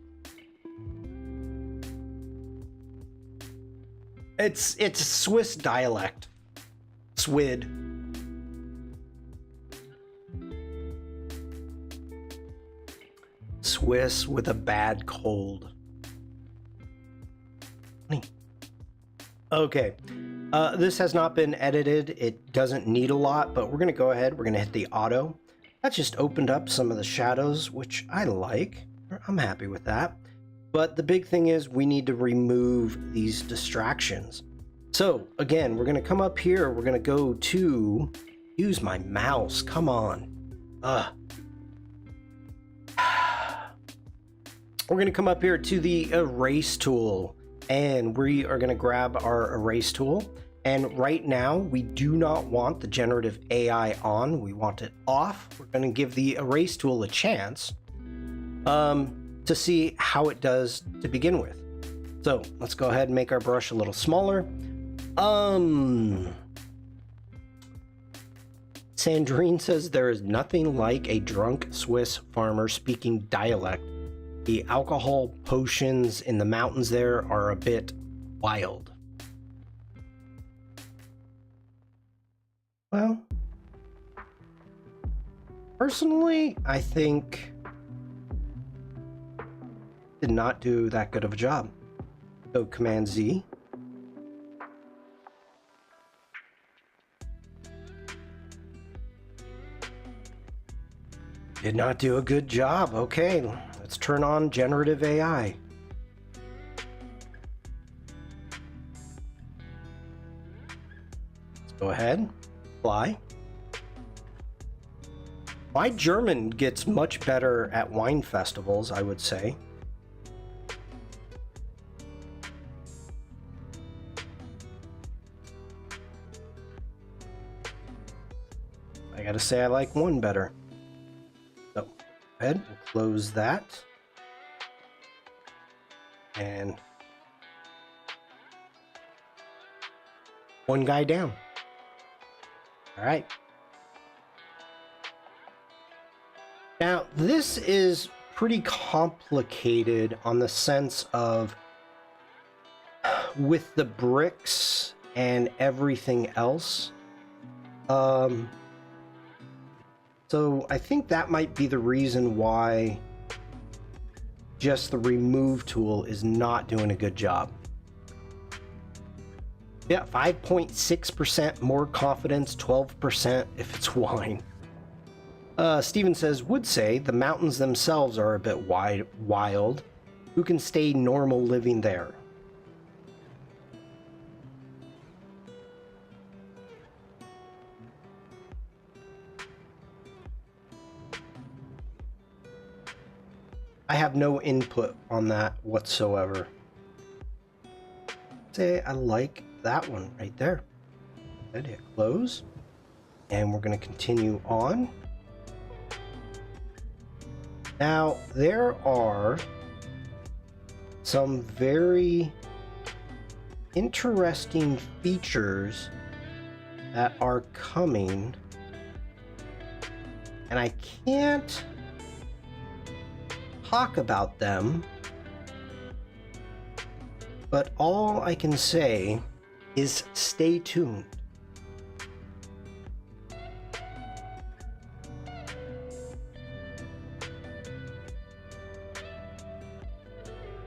It's Swiss dialect. SWID. Swiss with a bad cold. Okay. This has not been edited. It doesn't need a lot, but we're going to go ahead. We're going to hit the auto. That just opened up some of the shadows, which I like. I'm happy with that. But the big thing is we need to remove these distractions. So again, we're going to come up here. We're going to go to use my mouse. Come on. We're going to come up here to the erase tool. And we are going to grab our erase tool. And right now, we do not want the generative AI on. We want it off. We're going to give the erase tool a chance. to see how it does to begin with. So let's go ahead and make our brush a little smaller. Sandrine says there is nothing like a drunk Swiss farmer speaking dialect. The alcohol potions in the mountains there are a bit wild. Well, personally, I think did not do that good of a job. So Command Z. Did not do a good job. Okay, let's turn on generative AI. Let's go ahead, apply. My German gets much better at wine festivals, I would say. I gotta say I like one better. So, go ahead and close that. And one guy down. All right. Now, this is pretty complicated on the sense of with the bricks and everything else. So I think that might be the reason why just the remove tool is not doing a good job. Yeah, 5.6% more confidence, 12% if it's wine. Steven says, would say the mountains themselves are a bit wild. Who can stay normal living there? I have no input on that whatsoever. Say I like that one right there. Then hit close. And we're going to continue on. Now, there are some very interesting features that are coming. And I can't talk about them, but all I can say is stay tuned.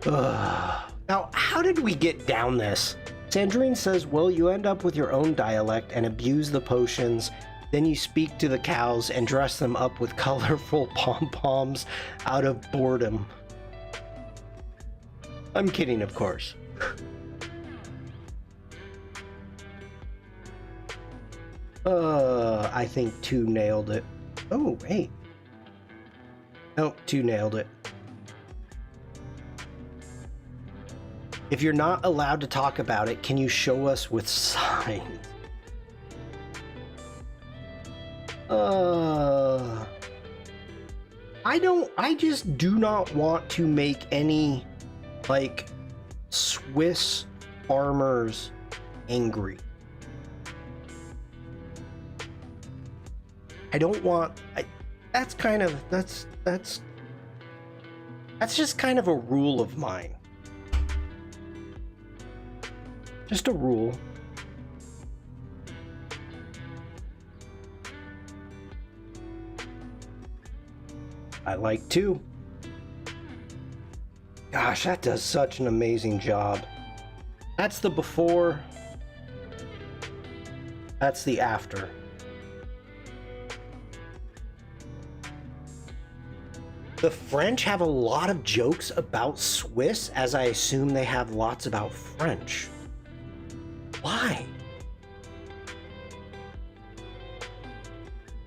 Now, how did we get down this? Sandrine says, well, you end up with your own dialect and abuse the potions. Then you speak to the cows and dress them up with colorful pom-poms out of boredom. I'm kidding, of course. I think 2 nailed it. Oh, wait. No, 2 nailed it. If you're not allowed to talk about it, can you show us with signs? I just do not want to make any, like, Swiss farmers angry. I don't want, that's just kind of a rule of mine. Just a rule. I like to. Gosh, that does such an amazing job. That's the before. That's the after. The French have a lot of jokes about Swiss, as I assume they have lots about French. Why?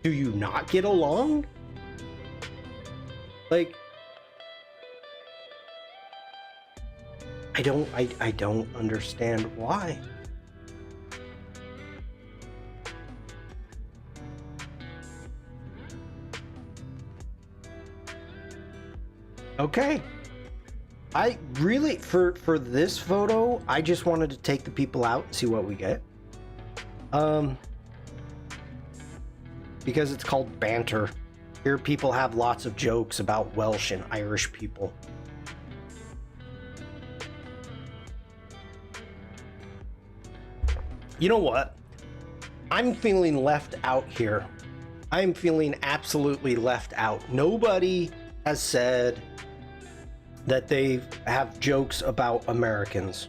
Do you not get along? Like, I don't understand why. Okay. I really, for this photo, I just wanted to take the people out and see what we get. Because it's called banter. Here people have lots of jokes about Welsh and Irish people. You know what? I'm feeling left out here. I'm feeling absolutely left out. Nobody has said that they have jokes about Americans.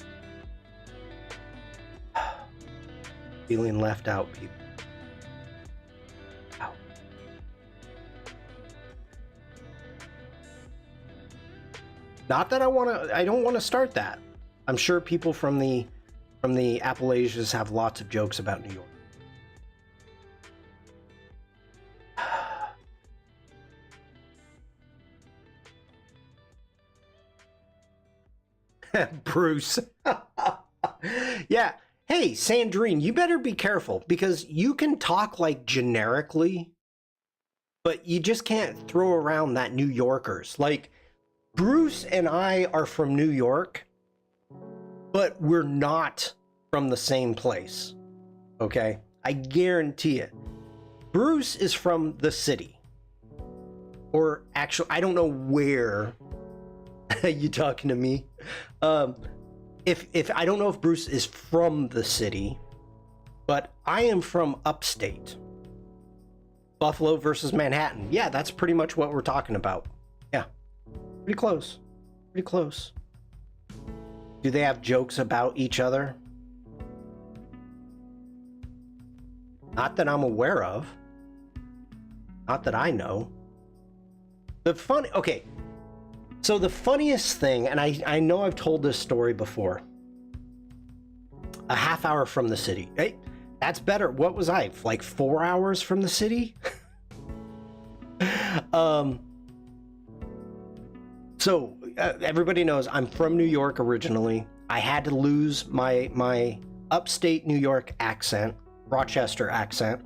Feeling left out, people. Wow. Not that I don't want to start that. I'm sure people from the Appalachians have lots of jokes about New York. Bruce. Yeah. Hey, Sandrine, you better be careful because you can talk like generically, but you just can't throw around that New Yorkers. Like, Bruce and I are from New York, but we're not from the same place. Okay? I guarantee it. Bruce is from the city. Or actually, I don't know where. You talking to me? If I don't know if Bruce is from the city, but I am from upstate. Buffalo versus Manhattan. Yeah, that's pretty much what we're talking about. Yeah. Pretty close. Pretty close. Do they have jokes about each other? Not that I'm aware of. Not that I know. Okay. So the funniest thing, and I know I've told this story before. A half hour from the city. Hey, that's better. What was I? Like 4 hours from the city? So everybody knows I'm from New York originally. I had to lose my upstate New York accent, Rochester accent.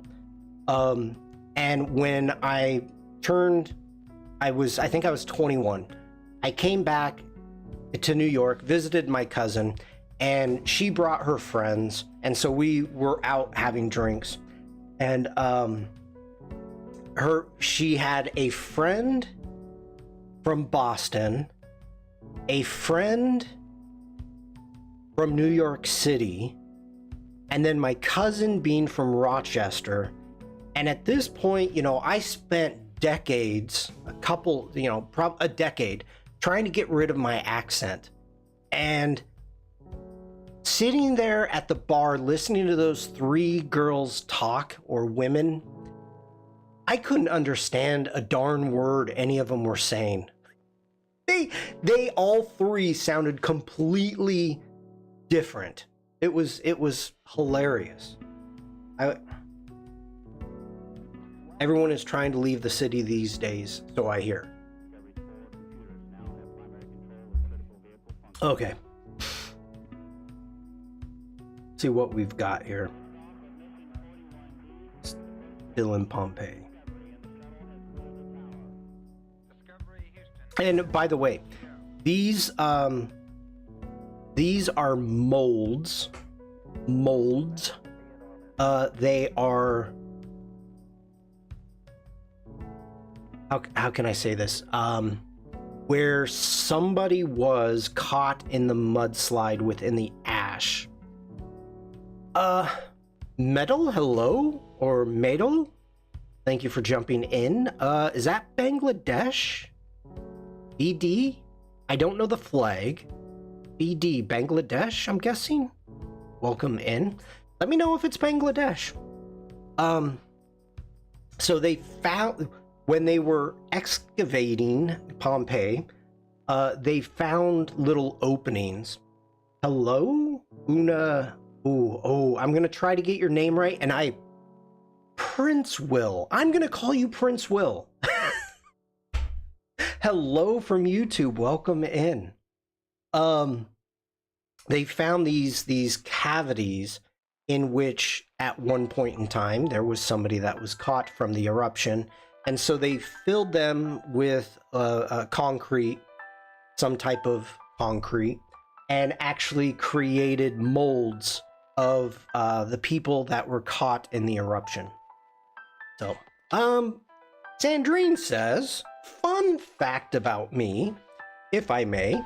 And when I turned, I think I was 21. I came back to New York, visited my cousin, and she brought her friends, and so we were out having drinks. And she had a friend from Boston, a friend from New York City, and then my cousin being from Rochester. And at this point, I spent decades, a decade, trying to get rid of my accent. And sitting there at the bar listening to those three girls talk, or women, I couldn't understand a darn word any of them were saying. They all three sounded completely different. It was hilarious. Everyone is trying to leave the city these days, so I hear. Okay. See what we've got here. Still in Pompeii. And by the way, these are molds. They are, how can I say this? Where somebody was caught in the mudslide within the ash. Metal, hello? Or Metal? Thank you for jumping in. Is that Bangladesh? BD? I don't know the flag. BD, Bangladesh, I'm guessing? Welcome in. Let me know if it's Bangladesh. So they found, when they were excavating Pompeii, they found little openings. Hello? Una, I'm gonna try to get your name right, and Prince Will. I'm gonna call you Prince Will. Hello from YouTube, welcome in. They found these cavities in which at one point in time there was somebody that was caught from the eruption, and so they filled them with concrete some type of concrete and actually created molds of the people that were caught in the eruption. So, Sandrine says, fun fact about me, if I may,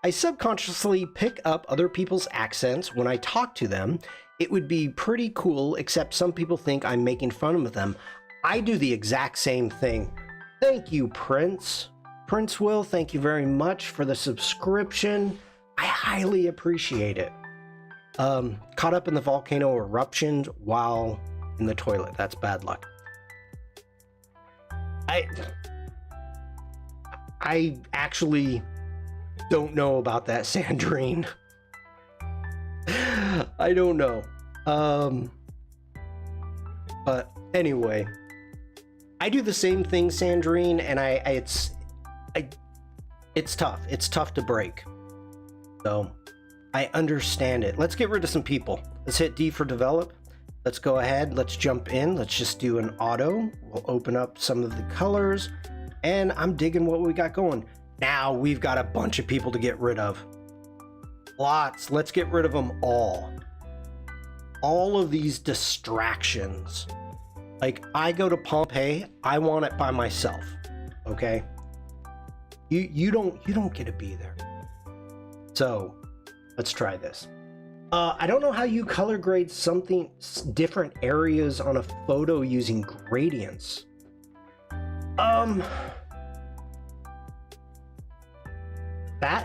I subconsciously pick up other people's accents when I talk to them. It would be pretty cool, except some people think I'm making fun of them. I do the exact same thing. Thank you, Prince. Prince Will, thank you very much for the subscription. I highly appreciate it. Caught up in the volcano eruption while in the toilet. That's bad luck. I actually don't know about that, Sandrine. I don't know. But anyway, I do the same thing, Sandrine, and it's tough. It's tough to break. So I understand it. Let's get rid of some people. Let's hit D for develop. Let's go ahead. Let's jump in. Let's just do an auto. We'll open up some of the colors, and I'm digging what we got going. Now we've got a bunch of people to get rid of. Lots. Let's get rid of them all. All of these distractions. Like, I go to Pompeii, I want it by myself. Okay? You don't get to be there. So, let's try this. I don't know how you color grade something different areas on a photo using gradients. That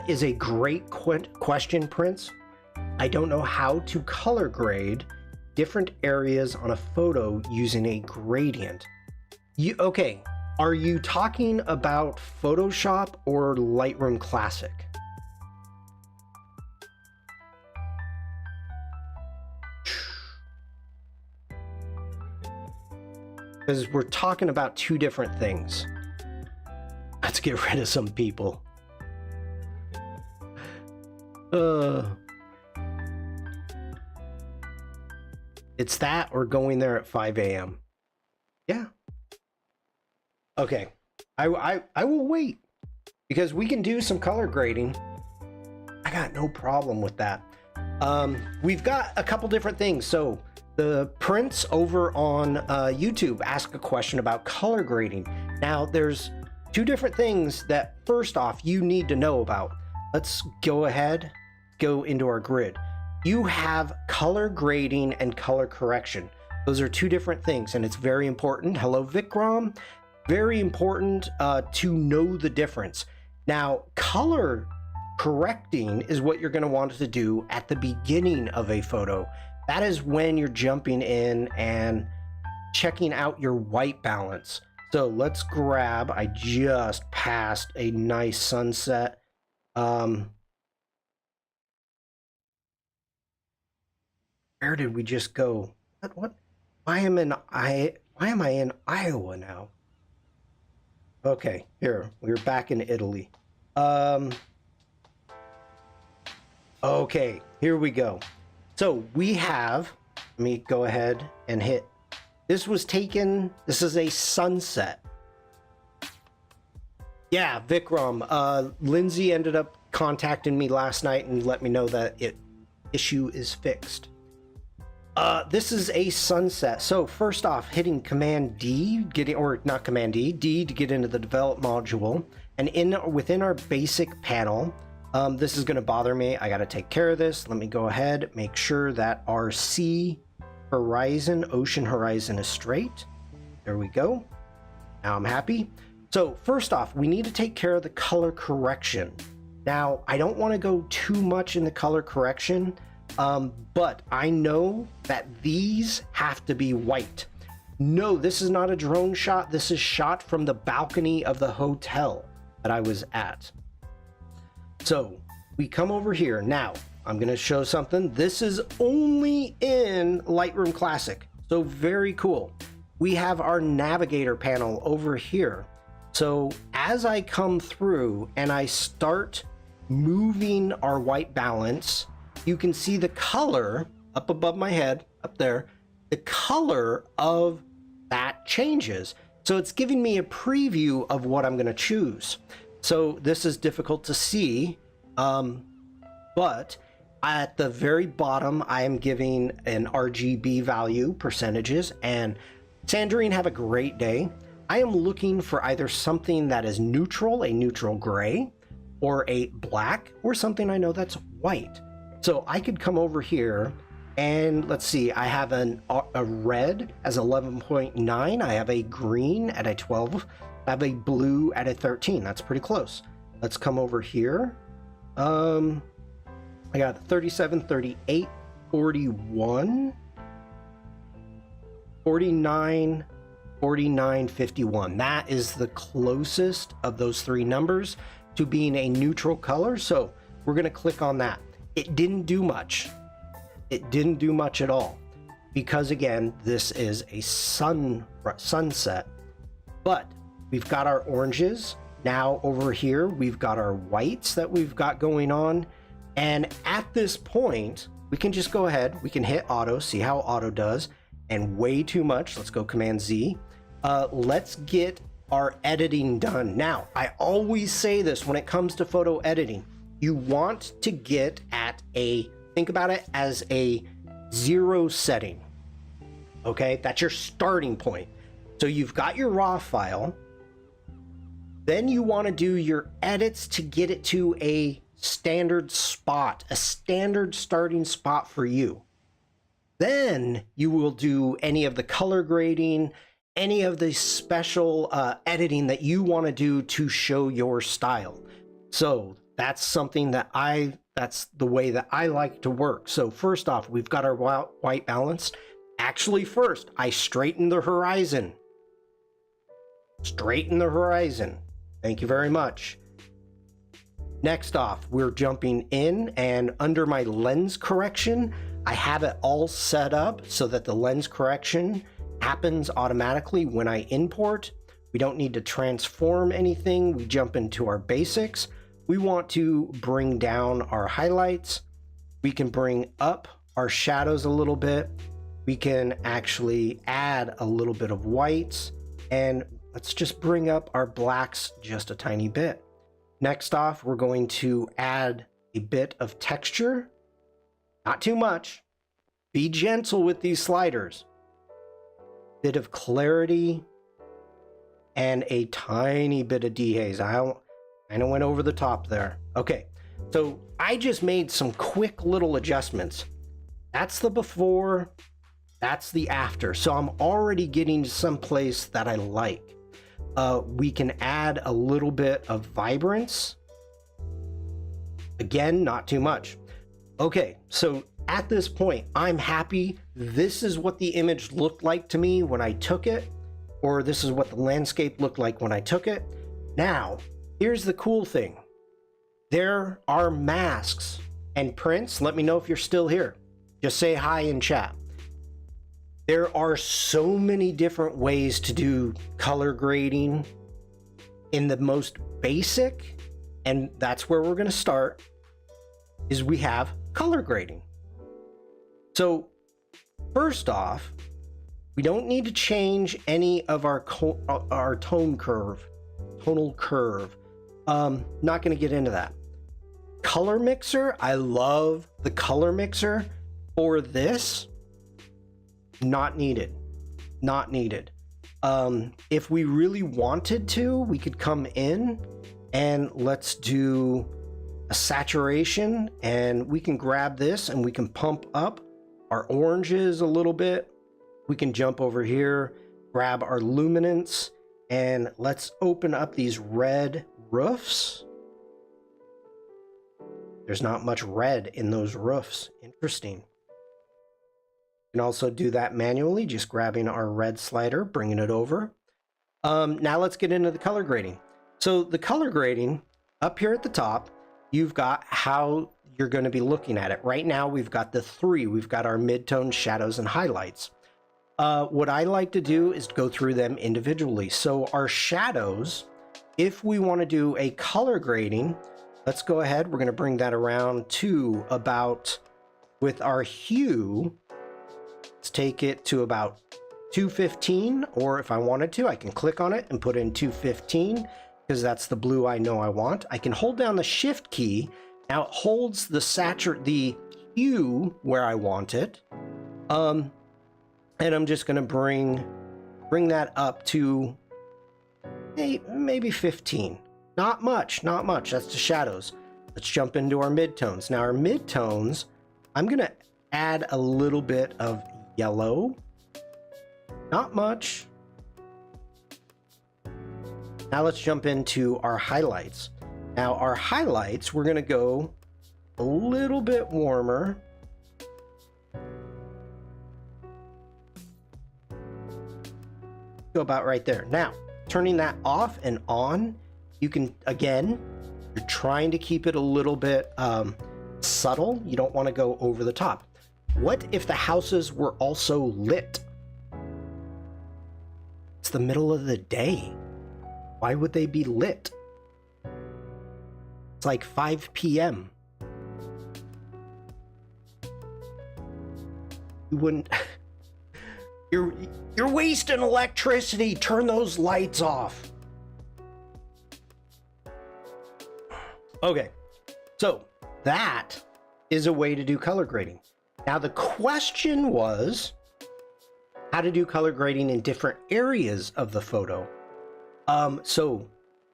is a great question, Prince. I don't know how to color grade different areas on a photo using a gradient. Okay, are you talking about Photoshop or Lightroom Classic? Because we're talking about two different things. Let's get rid of some people. It's that or going there at 5 a.m. Yeah. Okay. I will wait because we can do some color grading. I got no problem with that. We've got a couple different things. So the Prince over on YouTube asked a question about color grading. Now there's two different things that first off you need to know about. Let's go ahead, go into our grid. You have color grading and color correction. Those are two different things, and it's very important. Hello, Vikram. Very important to know the difference. Now, color correcting is what you're going to want to do at the beginning of a photo. That is when you're jumping in and checking out your white balance. So let's grab, I just passed a nice sunset. Where did we just go? What? Why am I in Iowa now? Okay, here, we're back in Italy. Okay, here we go. So we have, let me go ahead and hit, this was taken, this is a sunset. Yeah, Vikram, Lindsay ended up contacting me last night and let me know that issue is fixed. This is a sunset. So first off, hitting Command D, not Command D, D to get into the develop module, and within our basic panel, this is going to bother me. I got to take care of this. Let me go ahead, make sure that our sea horizon, ocean horizon is straight. There we go. Now I'm happy. So first off, we need to take care of the color correction. Now, I don't want to go too much in the color correction, but I know that these have to be white. No, this is not a drone shot. This is shot from the balcony of the hotel that I was at. So we come over here. Now, I'm going to show something. This is only in Lightroom Classic. So very cool. We have our navigator panel over here. So as I come through and I start moving our white balance, you can see the color up above my head, up there, the color of that changes. So it's giving me a preview of what I'm going to choose. So this is difficult to see, but at the very bottom, I am giving an RGB value percentages, and Sandrine, have a great day. I am looking for either something that is neutral, a neutral gray, or a black, or something I know that's white. So I could come over here and let's see, I have a red as 11.9, I have a green at a 12, I have a blue at a 13. That's pretty close. Let's come over here. I got 37, 38, 41, 49, 49, 51. That is the closest of those three numbers to being a neutral color. So we're going to click on that. It didn't do much. It didn't do much at all because, again, this is a sunset. But we've got our oranges. Now over here, we've got our whites that we've got going on. And at this point, we can just go ahead. We can hit auto, see how auto does. And way too much. Let's go Command Z. Let's get our editing done. Now, I always say this when it comes to photo editing. You want to get at think about it as a 0 setting. Okay, that's your starting point. So you've got your raw file. Then you want to do your edits to get it to a standard spot, a standard starting spot for you. Then you will do any of the color grading, any of the special editing that you want to do to show your style. So that's something that that's the way that I like to work. So first off, we've got our white balance. Actually, first, I straighten the horizon. Straighten the horizon. Thank you very much. Next off, we're jumping in, and under my lens correction, I have it all set up so that the lens correction happens automatically when I import. We don't need to transform anything. We jump into our basics. We want to bring down our highlights. We can bring up our shadows a little bit. We can actually add a little bit of whites, and let's just bring up our blacks just a tiny bit. Next off, we're going to add a bit of texture. Not too much. Be gentle with these sliders. Bit of clarity and a tiny bit of dehaze. I went over the top there. Okay, so I just made some quick little adjustments. That's the before, that's the after. So I'm already getting to some place that I like. We can add a little bit of vibrance. Again, not too much. Okay, so at this point, I'm happy. This is what the image looked like to me when I took it, or this is what the landscape looked like when I took it. Now, here's the cool thing. There are masks and Prince. Let me know if you're still here. Just say hi in chat. There are so many different ways to do color grading. In the most basic, and that's where we're going to start, is we have color grading. So first off, we don't need to change any of our tonal curve. Not going to get into that. Color mixer, I love the color mixer. For this, not needed. Not needed. If we really wanted to, we could come in and let's do a saturation, and we can grab this and we can pump up our oranges a little bit. We can jump over here, grab our luminance, and let's open up these red roofs. There's not much red in those roofs. Interesting. You can also do that manually, just grabbing our red slider, bringing it over. Now let's get into the color grading. So the color grading, up here at the top, you've got how you're going to be looking at it. Right now, we've got the three. We've got our midtone, shadows, and highlights. What I like to do is go through them individually. So our shadows, if we want to do a color grading, let's go ahead. We're going to bring that around to about, with our hue, let's take it to about 215, or if I wanted to, I can click on it and put in 215. because that's the blue I know I want. I can hold down the shift key. Now it holds the hue where I want it. And I'm just going to bring that up to maybe 15. Not much. That's the shadows. Let's jump into our midtones. Now our midtones, I'm going to add a little bit of yellow. Not much. Now let's jump into our highlights. Now our highlights, we're going to go a little bit warmer. Go about right there. Now, turning that off and on, you can, again, you're trying to keep it a little bit subtle. You don't want to go over the top. What if the houses were also lit? It's the middle of the day. Why would they be lit? It's like 5 p.m. You wouldn't... You're wasting electricity. Turn those lights off. Okay, so that is a way to do color grading. Now the question was how to do color grading in different areas of the photo. So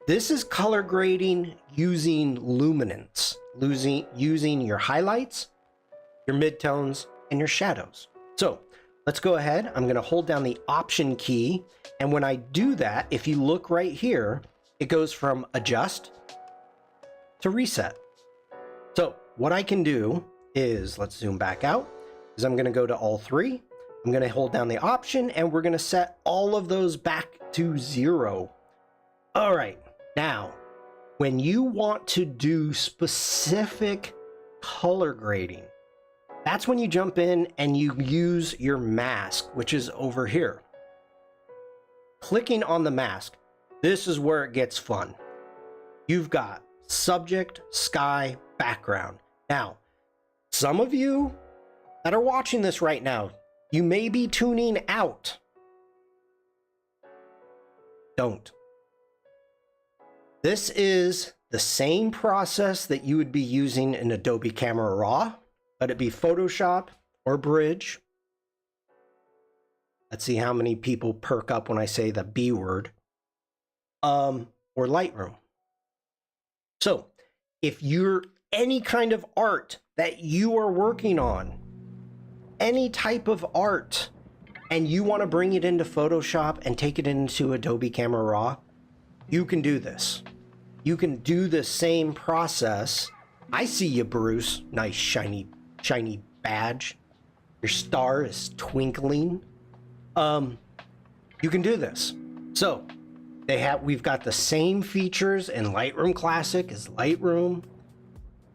this is color grading using luminance, using your highlights, your midtones, and your shadows. So let's go ahead. I'm going to hold down the Option key. And when I do that, if you look right here, it goes from adjust to reset. So what I can do is, let's zoom back out, is I'm going to go to all three. I'm going to hold down the Option and we're going to set all of those back to 0. All right. Now, when you want to do specific color grading, that's when you jump in and you use your mask, which is over here. Clicking on the mask, this is where it gets fun. You've got subject, sky, background. Now, some of you that are watching this right now, you may be tuning out. Don't. This is the same process that you would be using in Adobe Camera Raw. Let it be Photoshop or Bridge. Let's see how many people perk up when I say the B word. Or Lightroom. So, if you're any kind of art that you are working on, any type of art, and you want to bring it into Photoshop and take it into Adobe Camera Raw, you can do this. You can do the same process. I see you, Bruce. Nice shiny badge. Your star is twinkling. You can do this. So we've got the same features in Lightroom Classic as Lightroom.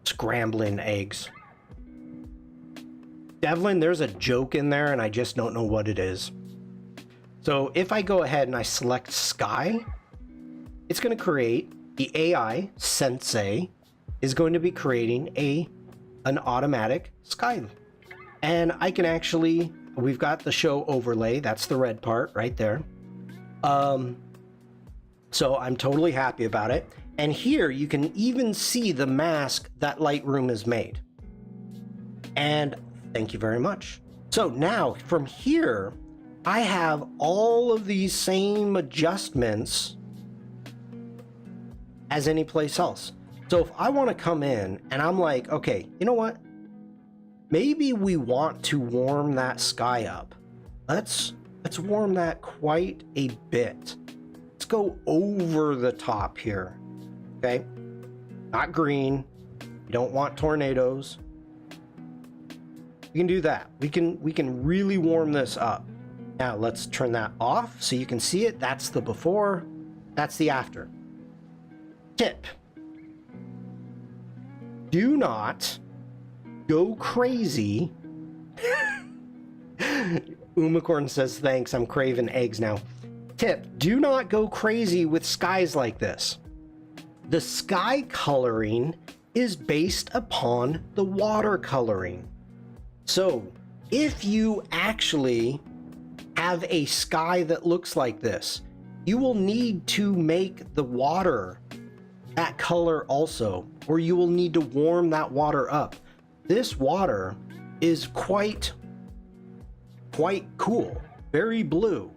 Scrambling eggs. Devlin, there's a joke in there and I just don't know what it is. So if I go ahead and I select sky, it's going to create the AI Sensei is going to be creating an automatic sky. And I can actually, we've got the show overlay. That's the red part right there. So I'm totally happy about it. And here you can even see the mask that Lightroom has made. And thank you very much. So now from here, I have all of these same adjustments as any place else. So if I want to come in and I'm like, okay, you know what? Maybe we want to warm that sky up. Let's warm that quite a bit. Let's go over the top here. Okay? Not green. We don't want tornadoes. We can do that. We can really warm this up. Now let's turn that off so you can see it. That's the before, that's the after. Tip. Do not go crazy. Umacorn says, thanks, I'm craving eggs now. Tip, do not go crazy with skies like this. The sky coloring is based upon the water coloring. So if you actually have a sky that looks like this, you will need to make the water that color also, or you will need to warm that water up. This water is quite cool, very blue.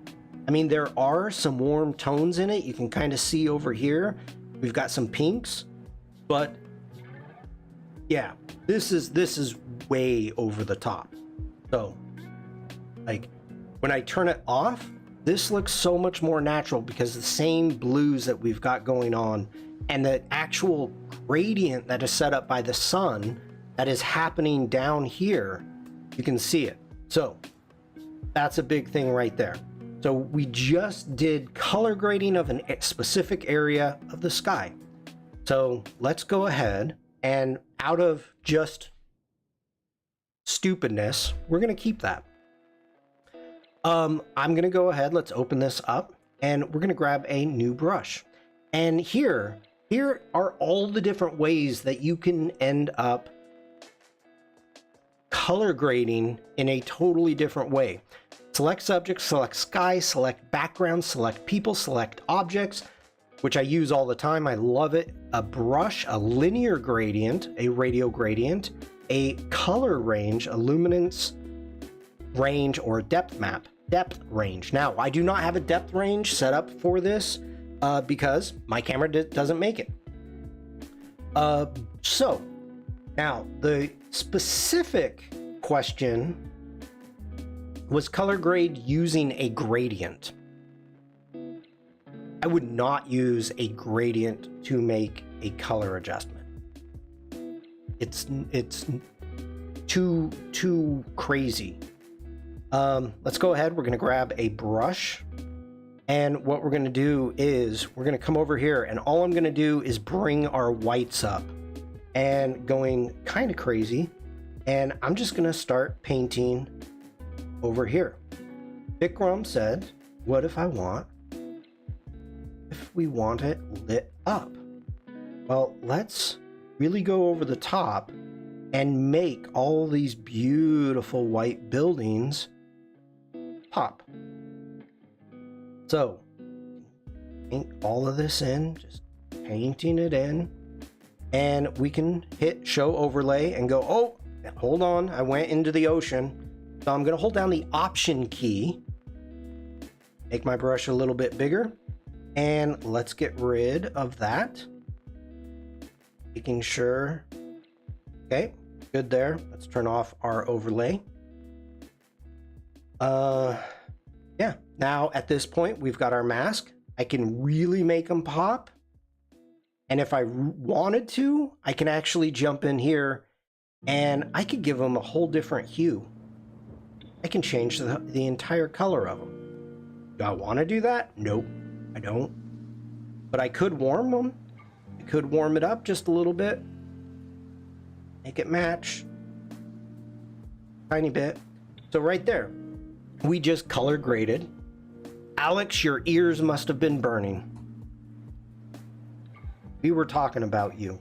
I mean, there are some warm tones in it. You can kind of see over here, we've got some pinks, but yeah, this is way over the top. So like when I turn it off, this looks so much more natural because the same blues that we've got going on and the actual gradient that is set up by the sun that is happening down here, you can see it. So that's a big thing right there. So we just did color grading of a specific area of the sky. So let's go ahead and, out of just stupidness, we're going to keep that. I'm going to go ahead, let's open this up, and we're going to grab a new brush. And here are all the different ways that you can end up color grading in a totally different way. Select subject, select sky, select background, select people, select objects, which I use all the time. I love it. A brush, a linear gradient, a radial gradient, a color range, a luminance range, or a depth map, depth range. Now, I do not have a depth range set up for this because my camera doesn't make it. So now the specific question was color grade using a gradient. I would not use a gradient to make a color adjustment. It's too crazy. Let's go ahead. We're going to grab a brush, and what we're going to do is we're going to come over here, and all I'm going to do is bring our whites up and going kind of crazy, and I'm just going to start painting over here. Bikram said, what if we want it lit up? Well, let's really go over the top and make all these beautiful white buildings pop. So paint all of this in, just painting it in, and we can hit show overlay and go, oh, hold on, I went into the ocean. So I'm going to hold down the Option key, make my brush a little bit bigger, and let's get rid of that. Making sure, okay, good there. Let's turn off our overlay. Yeah, now at this point, we've got our mask. I can really make them pop. And if I wanted to, I can actually jump in here and I could give them a whole different hue. I can change the entire color of them. Do I want to do that? Nope, I don't. But I could warm them. I could warm it up just a little bit. Make it match. Tiny bit. So right there, we just color graded. Alex, your ears must have been burning. We were talking about you.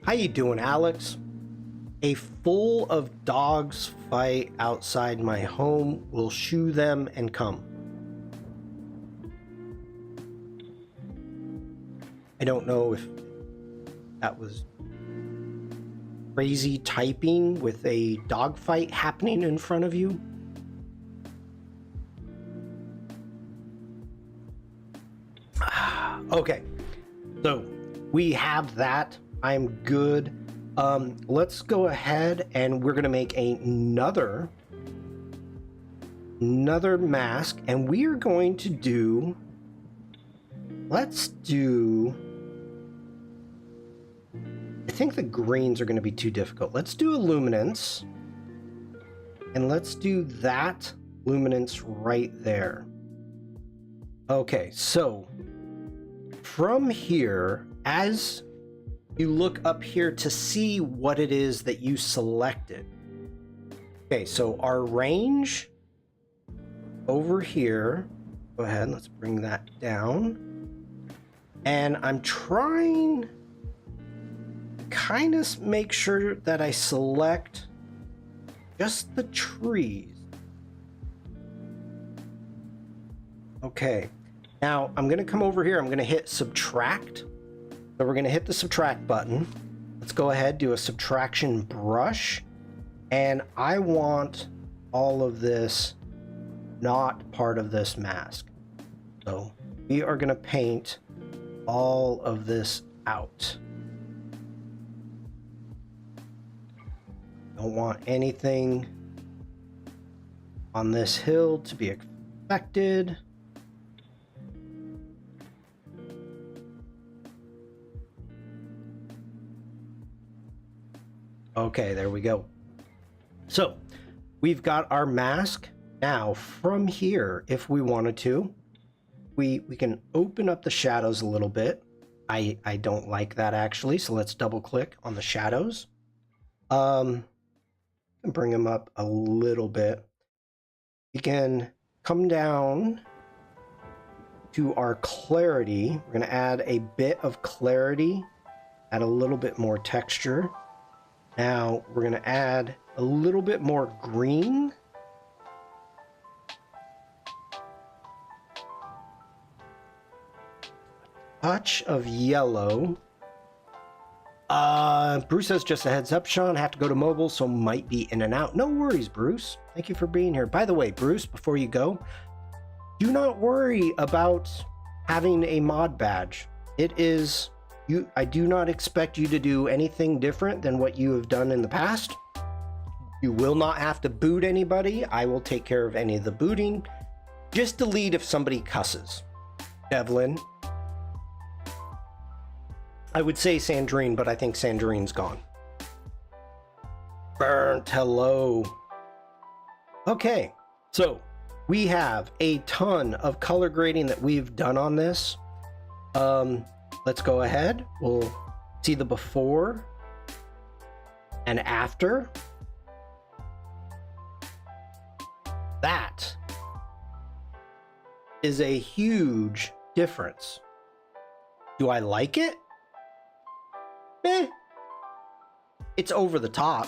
How you doing, Alex? A full of dogs fight outside my home. Will shoo them and come. I don't know if that was crazy typing with a dog fight happening in front of you. Okay, so we have that. I'm good. Let's go ahead and we're gonna make another mask, and we are going to do, let's do, I think the greens are going to be too difficult. Let's do a luminance, and let's do that luminance right there. Okay, so from here, as you look up here to see what it is that you selected. Okay, so our range over here, go ahead, let's bring that down. And I'm trying to kind of make sure that I select just the trees. Okay, now I'm gonna come over here. I'm gonna hit subtract. So we're gonna hit the subtract button. Let's go ahead, do a subtraction brush. And I want all of this not part of this mask. So we are gonna paint all of this out. Don't want anything on this hill to be affected. Okay, there we go. So we've got our mask. Now from here, if we wanted to, we can open up the shadows a little bit. I don't like that actually, so let's double click on the shadows. And bring them up a little bit. We can come down to our clarity. We're going to add a bit of clarity, add a little bit more texture. Now we're going to add a little bit more green. Touch of yellow. Bruce says, just a heads up, Shawn, have to go to mobile, so might be in and out. No worries, Bruce. Thank you for being here. By the way, Bruce, before you go, do not worry about having a mod badge. It is you. I do not expect you to do anything different than what you have done in the past. You will not have to boot anybody. I will take care of any of the booting. Just delete if somebody cusses. Devlin. I would say Sandrine, but I think Sandrine's gone. Burnt, hello. Okay, so we have a ton of color grading that we've done on this. Let's go ahead. We'll see the before and after. That is a huge difference. Do I like it? It's over the top.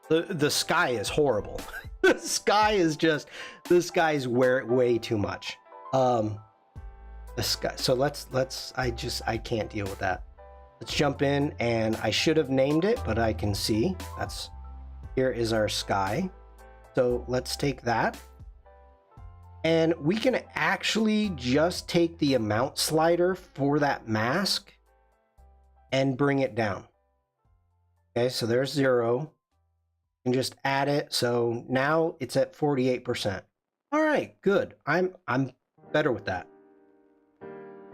The sky is horrible. The sky is just, this guy's way too much. The sky. So I can't deal with that. Let's jump in, and I should have named it, but I can see here is our sky. So let's take that, and we can actually just take the amount slider for that mask and bring it down. Okay, so there's 0. And just add it. So now it's at 48%. All right, good. I'm better with that.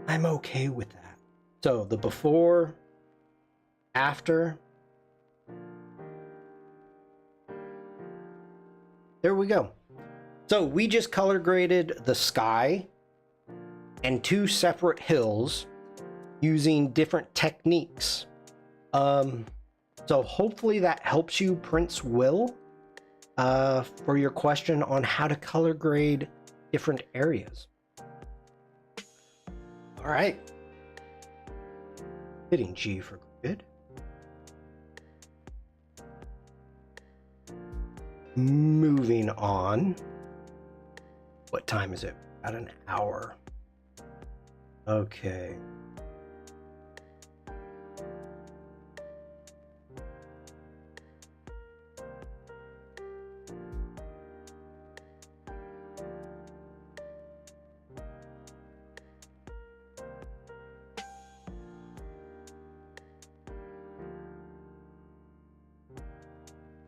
I'm okay with that. So the before, after. There we go. So we just color graded the sky and 2 separate hills using different techniques. So hopefully that helps you, Prince Will, for your question on how to color grade different areas. All right. Hitting G for grid. Moving on. What time is it? About an hour. Okay.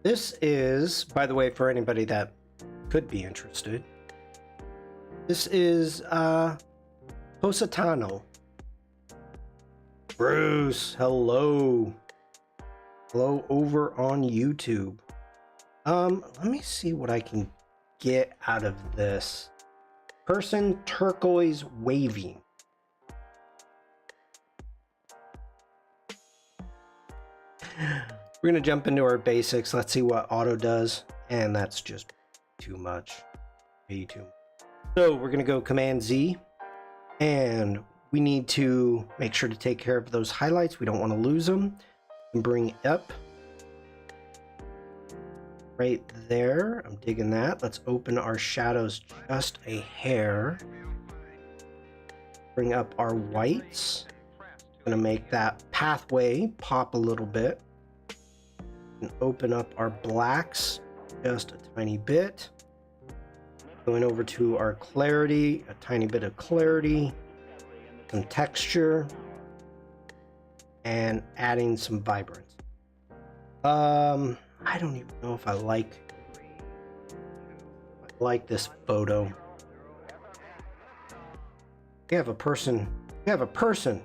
This is, by the way, for anybody that could be interested, this is Positano. Bruce, hello. Hello over on YouTube. Let me see what I can get out of this. Person turquoise waving. We're going to jump into our basics. Let's see what auto does. And that's just too much. Way too much. So we're going to go Command Z. And we need to make sure to take care of those highlights. We don't want to lose them. and bring up right there. I'm digging that. Let's open our shadows just a hair. Bring up our whites. Gonna make that pathway pop a little bit. And open up our blacks just a tiny bit. Going over to our clarity, a tiny bit of clarity, some texture, and adding some vibrance. I don't even know if I like this photo. We have a person. We have a person.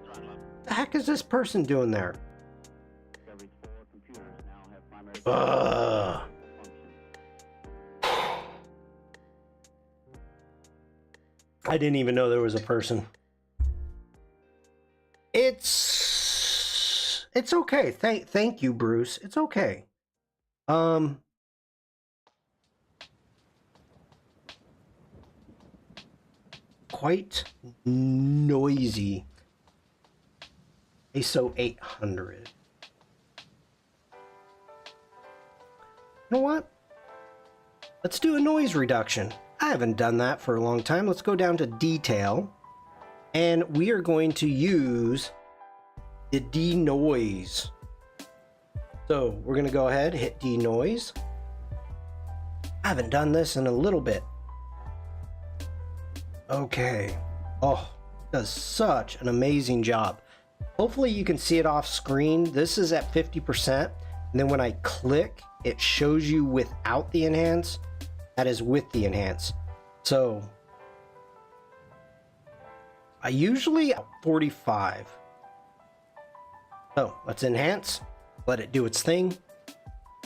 What the heck is this person doing there? I didn't even know there was a person. It's okay. Thank you, Bruce. It's okay. Quite noisy. ISO 800. You know what? Let's do a noise reduction. I haven't done that for a long time. Let's go down to detail, and we are going to use the denoise. So we're going to go ahead, hit denoise. I haven't done this in a little bit. Okay. Oh, it does such an amazing job. Hopefully you can see it off screen. This is at 50%. And then when I click, it shows you without the enhance. That is with the enhance. So I usually 45. So let's enhance, let it do its thing.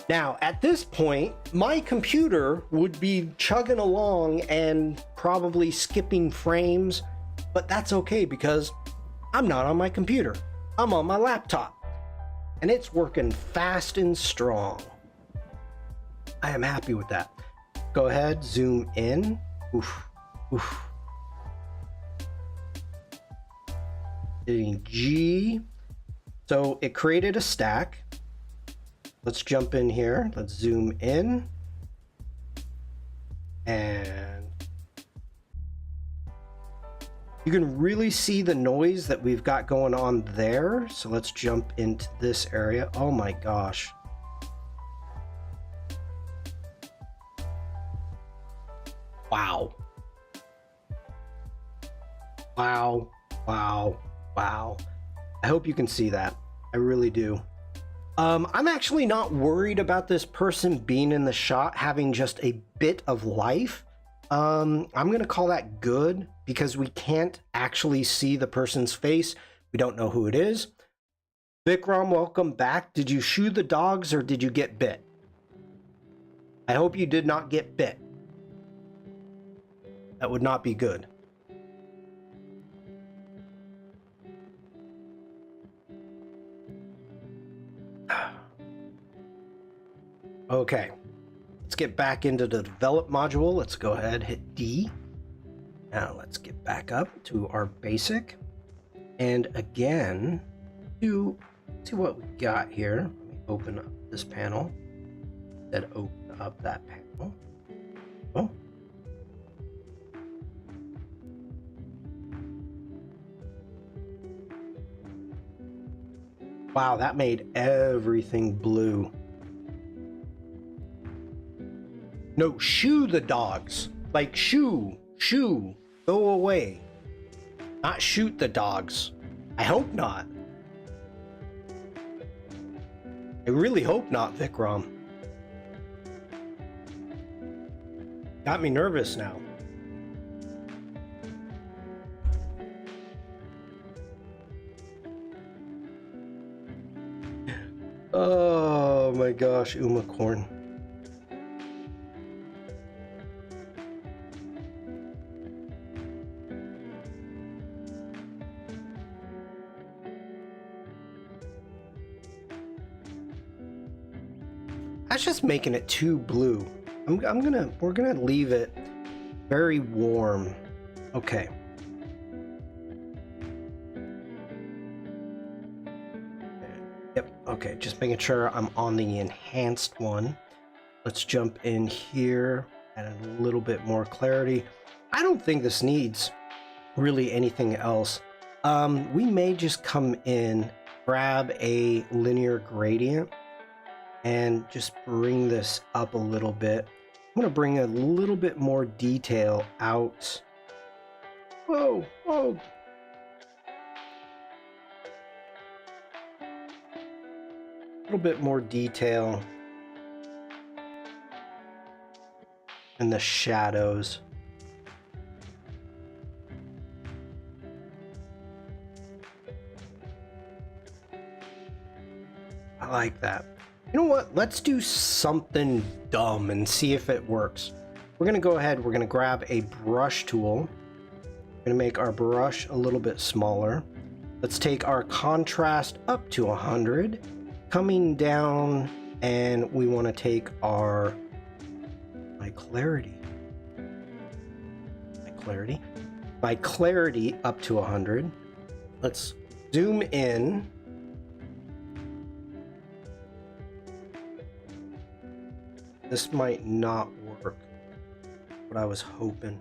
Now at this point, my computer would be chugging along and probably skipping frames, but that's okay because I'm not on my computer. I'm on my laptop and it's working fast and strong. I am happy with that. Go ahead, zoom in. Oof, oof. Hitting G. So it created a stack. Let's jump in here. Let's zoom in. And you can really see the noise that we've got going on there. So let's jump into this area. Oh my gosh. Wow. Wow. Wow. Wow. I hope you can see that. I really do. I'm actually not worried about this person being in the shot having just a bit of life. I'm gonna call that good because we can't actually see the person's face. We don't know who it is. Vikram, welcome back. Did you shoo the dogs or did you get bit? I hope you did not get bit. That would not be good. Okay, let's get back into the develop module. Let's go ahead, hit D. Now let's get back up to our basic. And again, to see what we got here. Let me open up this panel. Then open up that panel. Oh. Wow, that made everything blue. No, shoo the dogs. Like shoo, go away. Not shoot the dogs. I hope not. I really hope not, Vikram. Got me nervous now. Oh my gosh, Umacorn. That's just making it too blue. We're gonna leave it very warm. Okay. Yep, okay, just making sure I'm on the enhanced one. Let's jump in here, add a little bit more clarity. I don't think this needs really anything else. We may just come in, grab a linear gradient, and just bring this up a little bit. I'm gonna bring a little bit more detail out. Whoa, whoa. A little bit more detail in the shadows. I like that. You know what? Let's do something dumb and see if it works. We're gonna go ahead, we're gonna grab a brush tool. We're gonna make our brush a little bit smaller. Let's take our contrast up to 100. Coming down, and we wanna take our my clarity up to 100. Let's zoom in. This might not work, but I was hoping.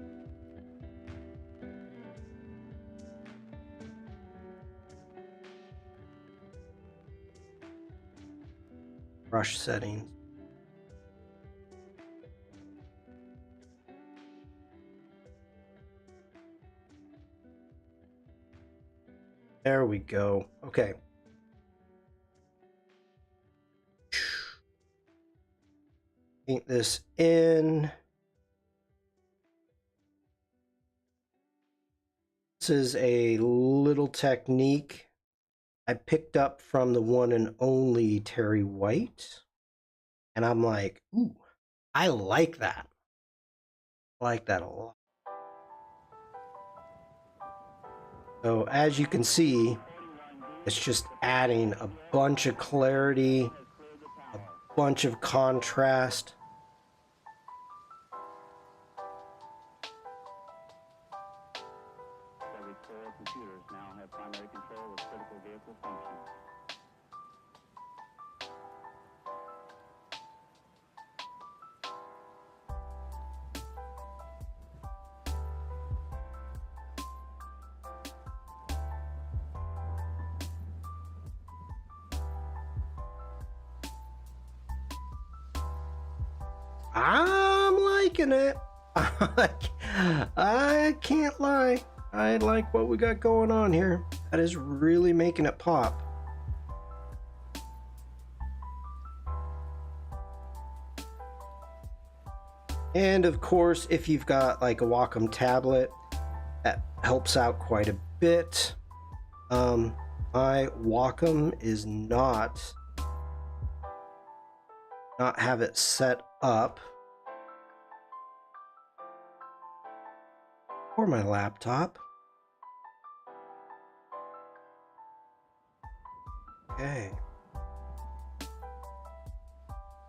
Brush settings. There we go. Okay. Paint this in. This is a little technique I picked up from the one and only Terry White. And I'm like, ooh, I like that. I like that a lot. So as you can see, it's just adding a bunch of clarity, a bunch of contrast. Computers now have primary control of critical vehicle functions. I'm liking it. I can't lie. I like what we got going on here. That is really making it pop. And of course, if you've got like a Wacom tablet, that helps out quite a bit. My Wacom is not have it set up for my laptop. Okay.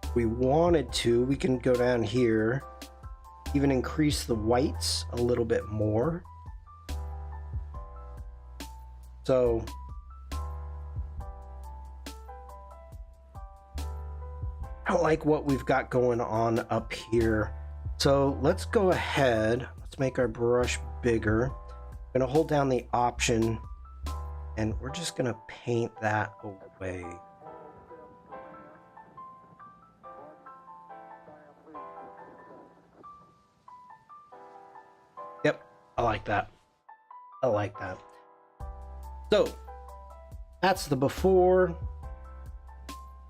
If we wanted to, we can go down here, even increase the whites a little bit more. So I don't like what we've got going on up here. So let's go ahead. Let's make our brush bigger. I'm gonna hold down the option and we're just gonna paint that away. Yep, I like that. I like that. So that's the before.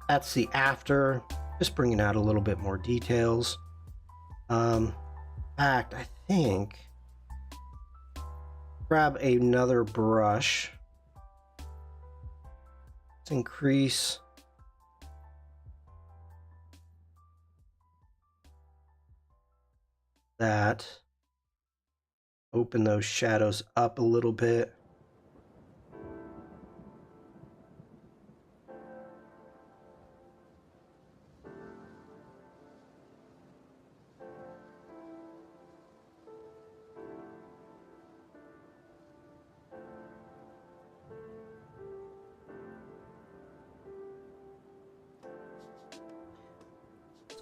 That's the after. Just bringing out a little bit more details. In fact, I think grab another brush. Let's increase that. Open those shadows up a little bit.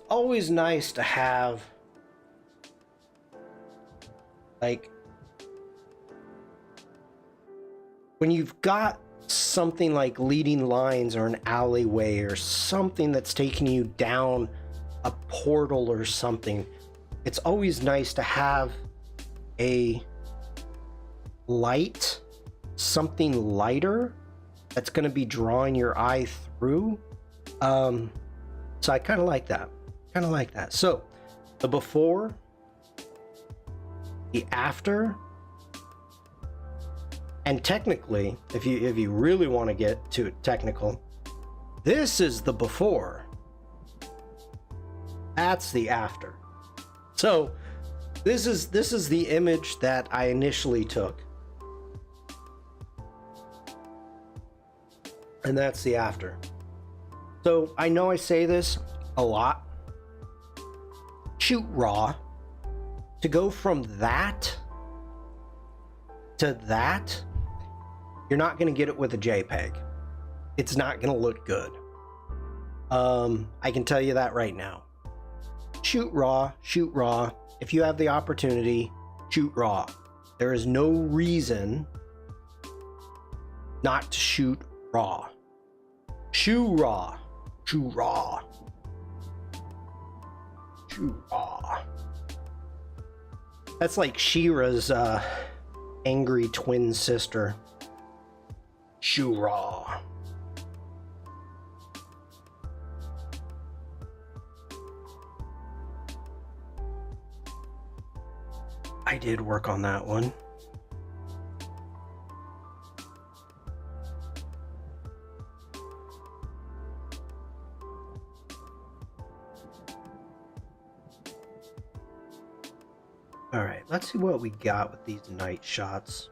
always nice to have, like, when you've got something like leading lines or an alleyway or something that's taking you down a portal or something, it's always nice to have a light, something lighter that's going to be drawing your eye through. So I kind of like that. So the before, the after, and technically, if you really want to get to technical, this is the before. That's the after. So this is the image that I initially took. And that's the after. So I know I say this a lot. Shoot raw. To go from that to that, you're not going to get it with a JPEG. It's not going to look good. I can tell you that right now. Shoot raw. If you have the opportunity, shoot raw. There is no reason not to shoot raw. Shoot raw. That's like She-Ra's angry twin sister. Shoot raw. I did work on that one. All right, let's see what we got with these night shots.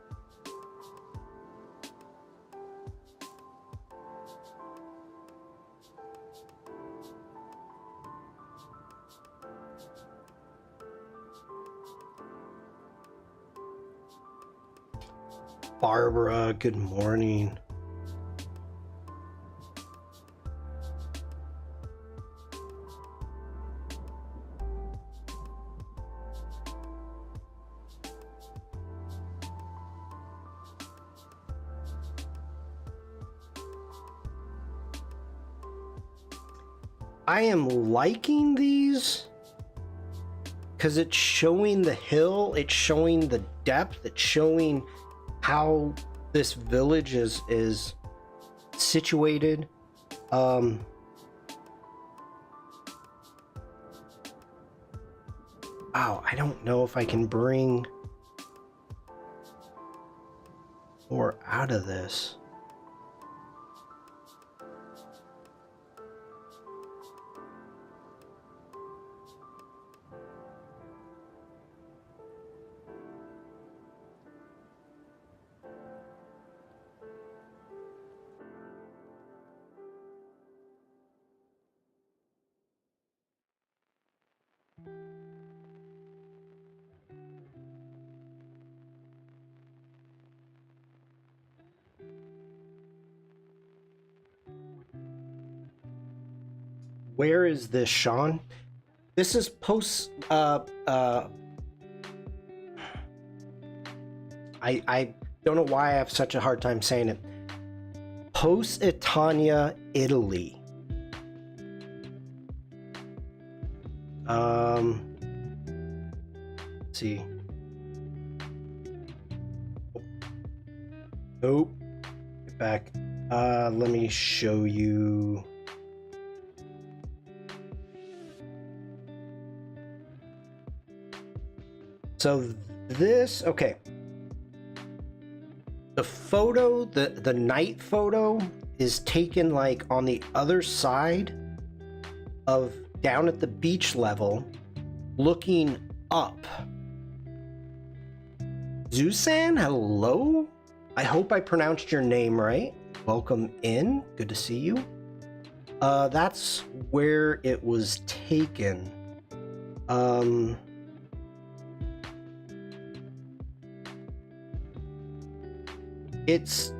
Barbara, good morning. I am liking these because it's showing the hill, it's showing the depth, it's showing how this village is situated. Oh, I don't know if I can bring more out of this. Where is this, Shawn? This is post I don't know why I have such a hard time saying it. Positania, Italy. Let's see. Nope. Get back. Let me show you. So this, okay. The photo, the night photo is taken like on the other side of down at the beach level, looking up. Zusan, hello? I hope I pronounced your name right. Welcome in. Good to see you. That's where it was taken. It's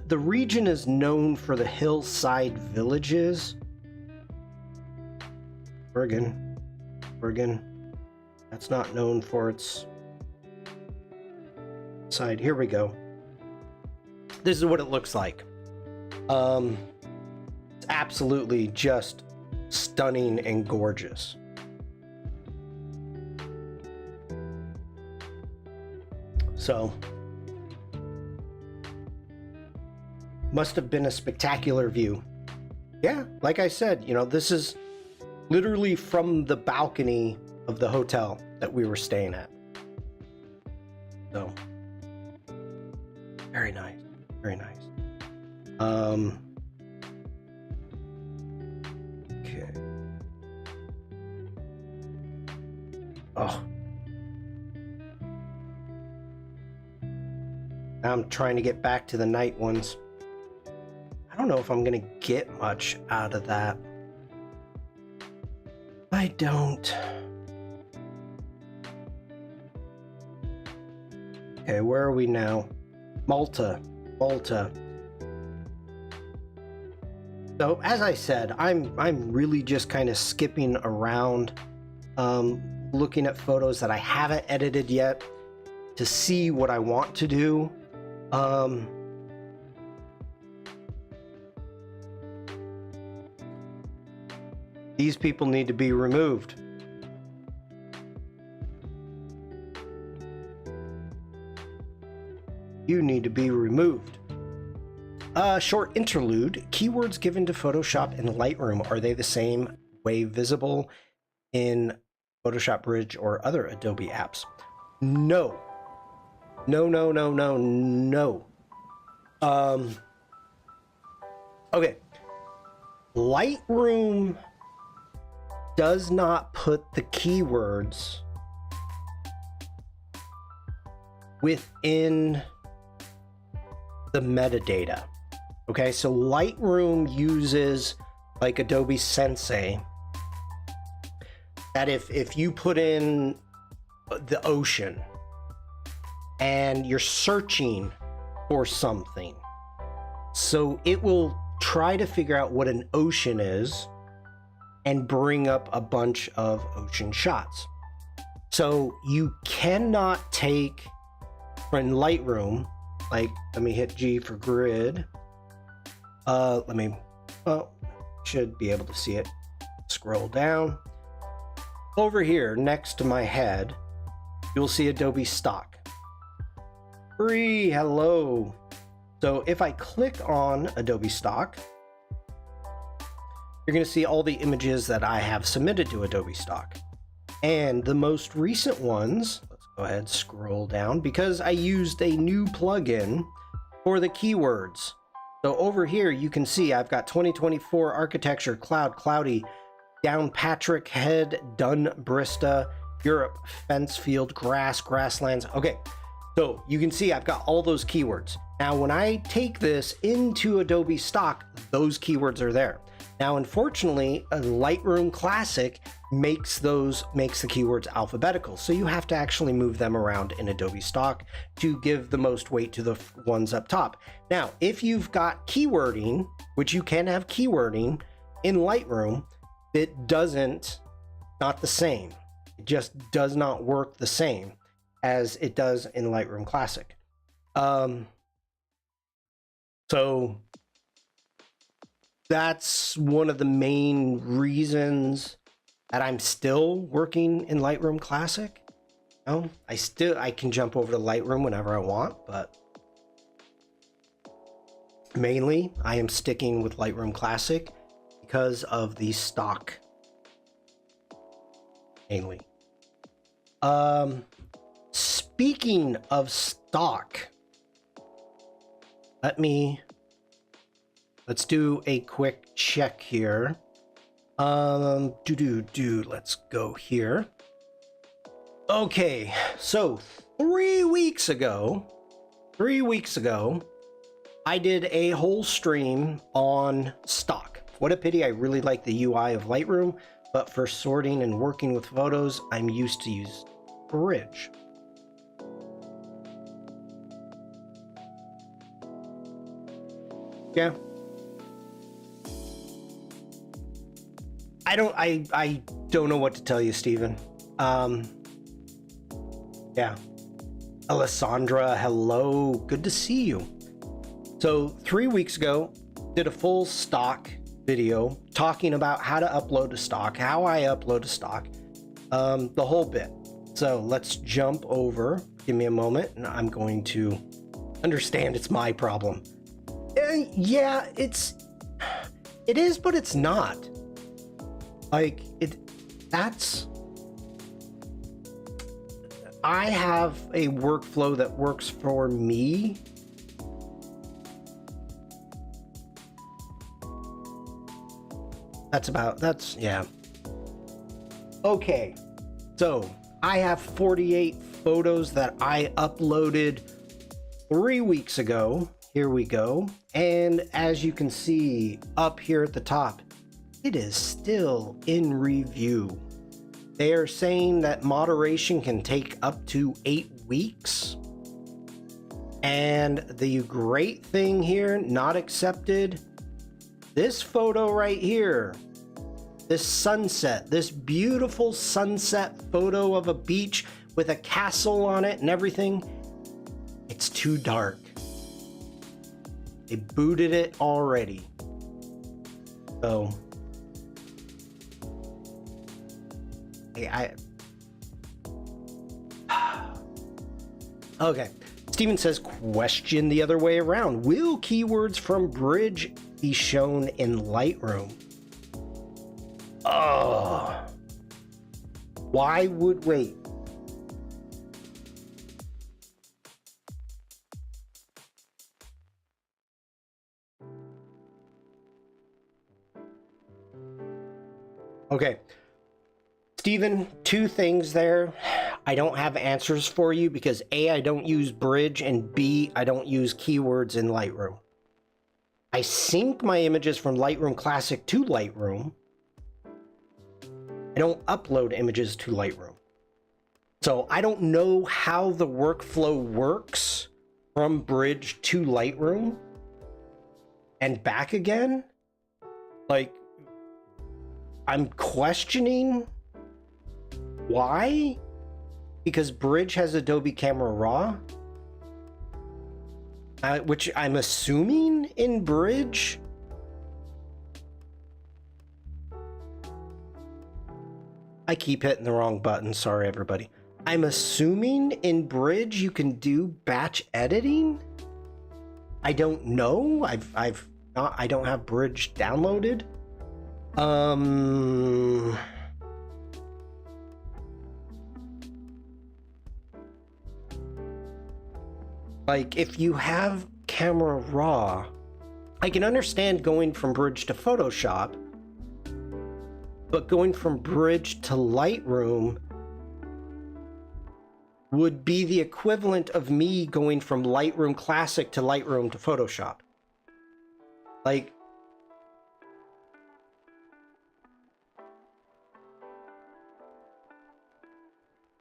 the region is known for the hillside villages. Oregon. Oregon. That's not known for its side. Here we go. This is what it looks like. It's absolutely just stunning and gorgeous. So, must have been a spectacular view. Yeah, like I said, you know, this is literally from the balcony of the hotel that we were staying at. So, very nice, very nice. Okay. Oh. Now I'm trying to get back to the night ones. I don't know if I'm gonna get much out of that. I don't. Okay, where are we now? Malta. So as I said, I'm really just kind of skipping around, looking at photos that I haven't edited yet to see what I want to do. These people need to be removed. You need to be removed. Short interlude. Keywords given to Photoshop and Lightroom, are they the same way visible in Photoshop Bridge or other Adobe apps? No. No. Okay. Lightroom does not put the keywords within the metadata. Okay, so Lightroom uses like Adobe Sensei, that if you put in the ocean and you're searching for something, so it will try to figure out what an ocean is and bring up a bunch of ocean shots. So you cannot take from Lightroom, like, let me hit G for grid. Should be able to see it. Scroll down. Over here, next to my head, you'll see Adobe Stock. Free, hello. So if I click on Adobe Stock, you're going to see all the images that I have submitted to Adobe Stock. And the most recent ones, let's go ahead and scroll down, because I used a new plugin for the keywords. So over here, you can see I've got 2024 architecture, cloud, cloudy, Downpatrick, head, done, Brista, Europe, fence, field, grass, grasslands. Okay, so you can see I've got all those keywords. Now, when I take this into Adobe Stock, those keywords are there. Now, unfortunately, a Lightroom Classic makes the keywords alphabetical. So you have to actually move them around in Adobe Stock to give the most weight to the ones up top. Now, if you've got keywording, which you can have keywording in Lightroom, it not the same. It just does not work the same as it does in Lightroom Classic. So that's one of the main reasons that I'm still working in Lightroom Classic. You know, I can jump over to Lightroom whenever I want, but mainly I am sticking with Lightroom Classic because of the stock. Mainly. Speaking of stock, let's do a quick check here. Let's go here. Okay, so 3 weeks ago, I did a whole stream on stock. What a pity, I really like the UI of Lightroom, but for sorting and working with photos, I'm used to use Bridge. Yeah. I don't know what to tell you, Steven. Yeah. Alessandra, hello. Good to see you. So 3 weeks ago, did a full stock video talking about how to upload to stock, how I upload to stock, the whole bit. So let's jump over. Give me a moment, and I'm going to understand it's my problem. Yeah, it is, but it's not. Like, I have a workflow that works for me. Yeah. Okay, so I have 48 photos that I uploaded 3 weeks ago. Here we go. And as you can see up here at the top, it is still in review. They are saying that moderation can take up to 8 weeks. And the great thing here, not accepted, this photo right here, this sunset, this beautiful sunset photo of a beach with a castle on it and everything, it's too dark. They booted it already. So, okay. Steven says, question the other way around. Will keywords from Bridge be shown in Lightroom? Oh. Why would, wait. Okay. Steven, two things there. I don't have answers for you because A, I don't use Bridge, and B, I don't use keywords in Lightroom. I sync my images from Lightroom Classic to Lightroom. I don't upload images to Lightroom. So I don't know how the workflow works from Bridge to Lightroom and back again. Like, I'm questioning why? Because Bridge has Adobe Camera Raw, which I'm assuming in Bridge. I keep hitting the wrong button. Sorry, everybody. I'm assuming in Bridge you can do batch editing. I don't know. I don't have Bridge downloaded. Like, if you have Camera Raw, I can understand going from Bridge to Photoshop, but going from Bridge to Lightroom would be the equivalent of me going from Lightroom Classic to Lightroom to Photoshop. Like,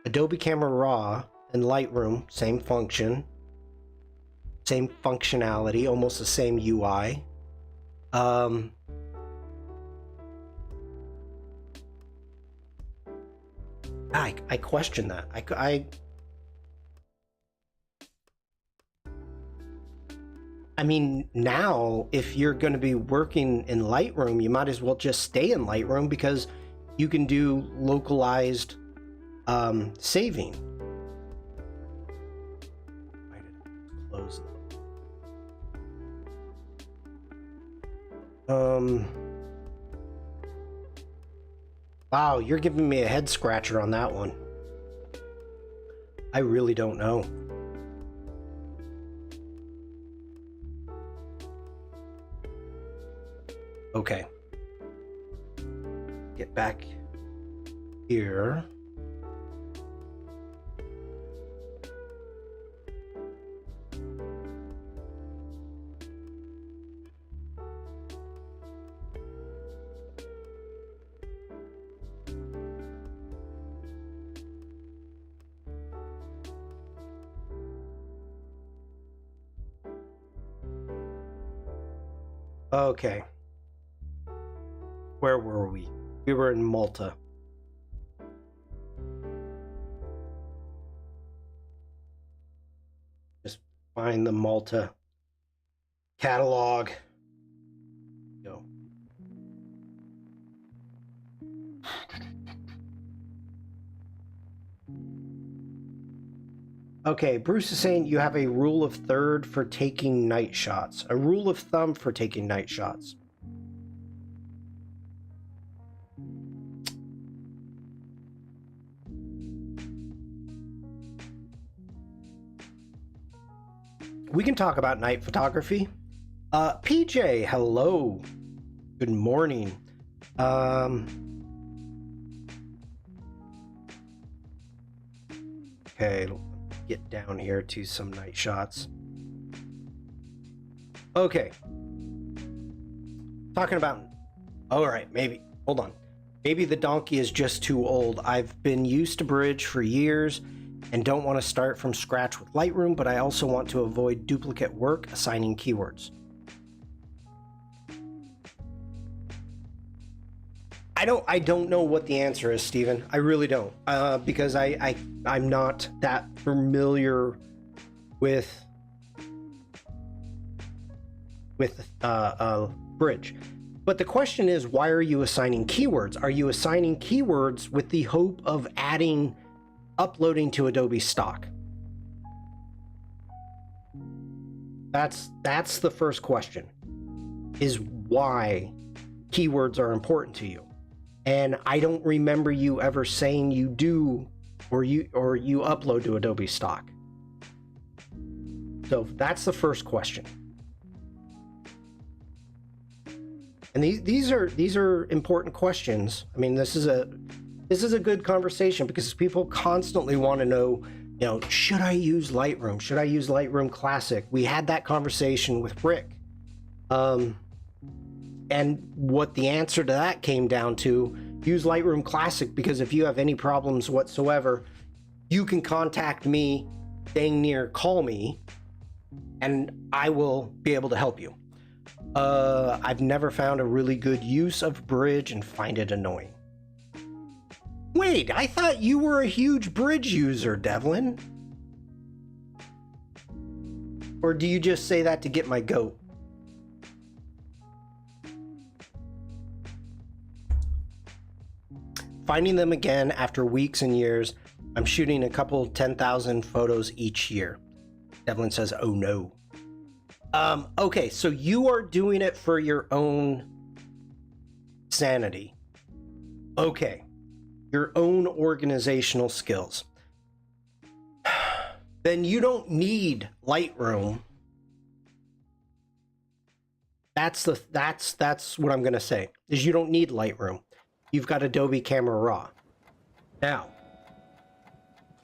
Adobe Camera Raw and Lightroom, same function, same functionality, almost the same UI. I question that. I mean, now, if you're going to be working in Lightroom, you might as well just stay in Lightroom because you can do localized saving. Why did it close that? Wow, you're giving me a head scratcher on that one. I really don't know. Okay. Get back here. Okay. Where were we? We were in Malta. find the Malta catalog. Go. Okay, Bruce is saying you have a rule of third for taking night shots. A rule of thumb for taking night shots. We can talk about night photography. PJ, hello. Good morning. Okay, get down here to some night shots. Okay. Talking about... All right, maybe. Hold on. Maybe the donkey is just too old. I've been used to Bridge for years and don't want to start from scratch with Lightroom, but I also want to avoid duplicate work assigning keywords. I don't know what the answer is, Steven. I really don't, because I'm not that familiar with Bridge. But the question is, why are you assigning keywords? Are you assigning keywords with the hope of uploading to Adobe stock? That's the first question, is why keywords are important to you. And I don't remember you ever saying you do or you upload to Adobe stock. So that's the first question. And these are important questions. I mean, this is a good conversation because people constantly want to know, you know, should I use Lightroom? Should I use Lightroom Classic? We had that conversation with Rick. And what the answer to that came down to, use Lightroom Classic, because if you have any problems whatsoever, you can contact me, dang near call me, and I will be able to help you. I've never found a really good use of Bridge and find it annoying. Wait, I thought you were a huge Bridge user, Devlin. Or do you just say that to get my goat? Finding them again after weeks and years. I'm shooting a couple 10,000 photos each year. Devlin says, oh no. Okay, so you are doing it for your own sanity. Okay, your own organizational skills. Then you don't need Lightroom. That's what I'm gonna say, is you don't need Lightroom. You've got Adobe Camera Raw. Now,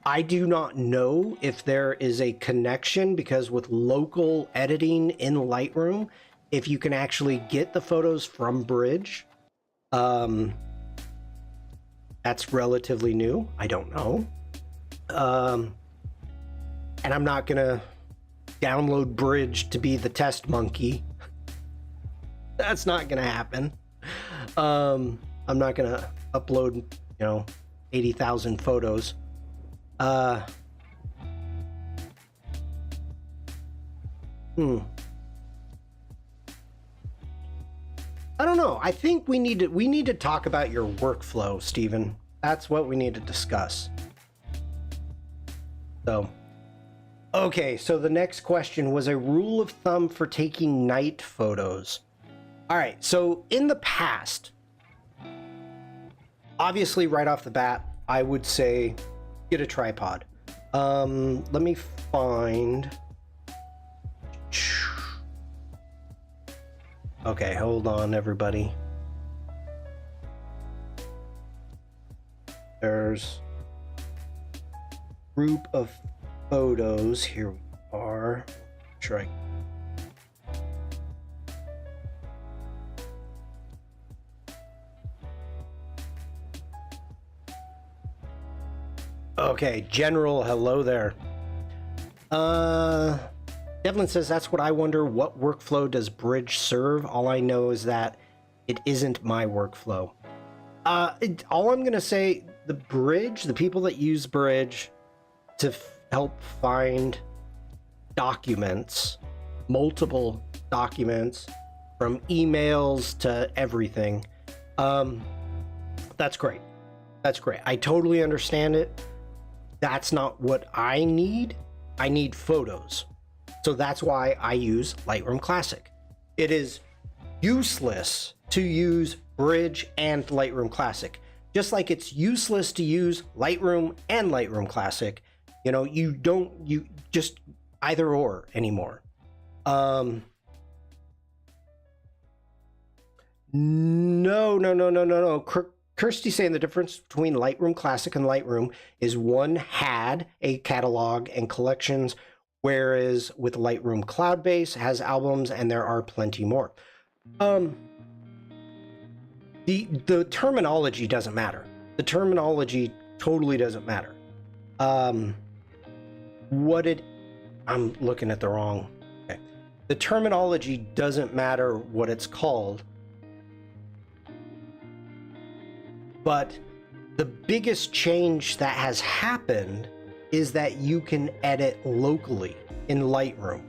I do not know if there is a connection, because with local editing in Lightroom, if you can actually get the photos from Bridge, that's relatively new. I don't know. And I'm not gonna download Bridge to be the test monkey. That's not gonna happen. I'm not gonna upload, 80,000 photos. I don't know. I think we need to talk about your workflow, Stephen. That's what we need to discuss. So, okay, so the next question was a rule of thumb for taking night photos. All right, so in the past, obviously right off the bat, I would say get a tripod. Let me find... Okay, hold on, everybody. There's a group of photos. Here we are. Try. Okay, General, hello there. Devlin says, that's what I wonder. What workflow does Bridge serve? All I know is that it isn't my workflow. All I'm going to say, the Bridge, the people that use Bridge to help find documents, multiple documents, from emails to everything. That's great. That's great. I totally understand it. That's not what I need. I need photos. So that's why I use Lightroom Classic. It is useless to use Bridge and Lightroom Classic. Just like it's useless to use Lightroom and Lightroom Classic. You know, you just either or anymore. No. Kirsty's saying the difference between Lightroom Classic and Lightroom is one had a catalog and collections, whereas with Lightroom Cloud-based has albums, and there are plenty more. The terminology doesn't matter. The terminology totally doesn't matter. I'm looking at the wrong. Okay. The terminology doesn't matter what it's called. But the biggest change that has happened is that you can edit locally in Lightroom.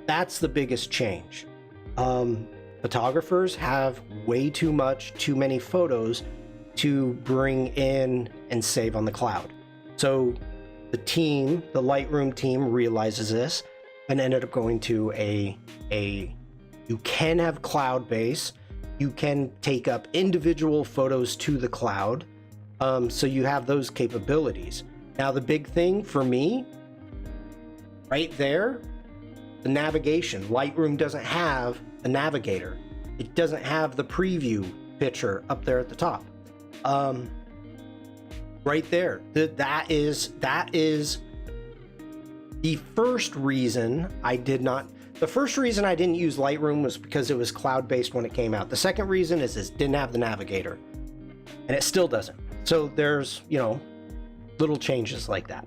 That's the biggest change. Photographers have way too many photos to bring in and save on the cloud. So the Lightroom team realizes this and ended up going to you can have cloud base. You can take up individual photos to the cloud. So you have those capabilities. Now, the big thing for me, right there, the navigation. Lightroom doesn't have a navigator. It doesn't have the preview picture up there at the top. Right there. That is the first reason I did not. The first reason I didn't use Lightroom was because it was cloud-based when it came out. The second reason is it didn't have the navigator, and it still doesn't. So there's, little changes like that.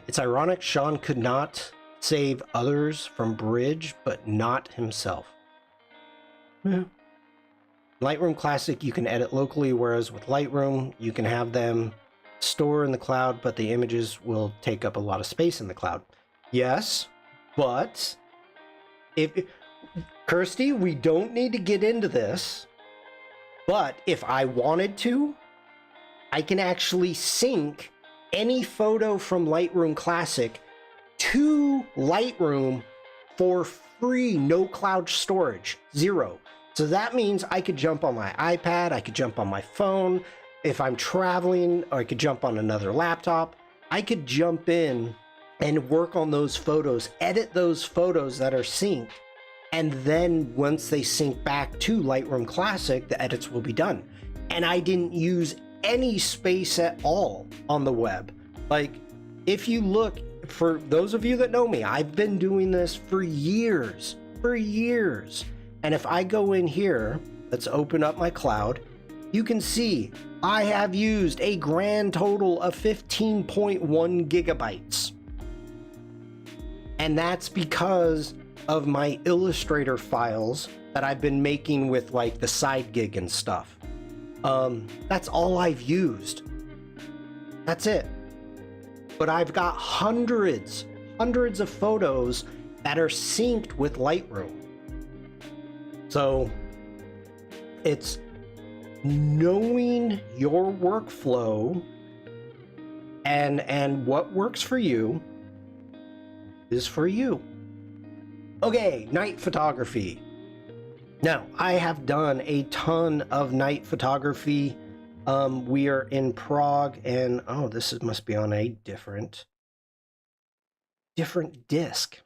It's ironic Shawn could not save others from Bridge, but not himself. Lightroom Classic, you can edit locally, whereas with Lightroom, you can have them store in the cloud, but the images will take up a lot of space in the cloud. Yes. But Kirsty, we don't need to get into this, but if I wanted to, I can actually sync any photo from Lightroom Classic to Lightroom for free, no cloud storage, 0. So that means I could jump on my iPad, I could jump on my phone, if I'm traveling, or I could jump on another laptop. I could jump in and work on those photos, edit those photos that are synced, and then once they sync back to Lightroom Classic, the edits will be done. And I didn't use any space at all on the web. Like, if you look, for those of you that know me, I've been doing this for years. And if I go in here, let's open up my cloud, you can see I have used a grand total of 15.1 gigabytes. And that's because of my Illustrator files that I've been making with like the side gig and stuff. That's all I've used. That's it. But I've got hundreds of photos that are synced with Lightroom. So it's knowing your workflow and what works for you is for you. Okay, night photography. Now, I have done a ton of night photography. We are in Prague, and must be on a different disc.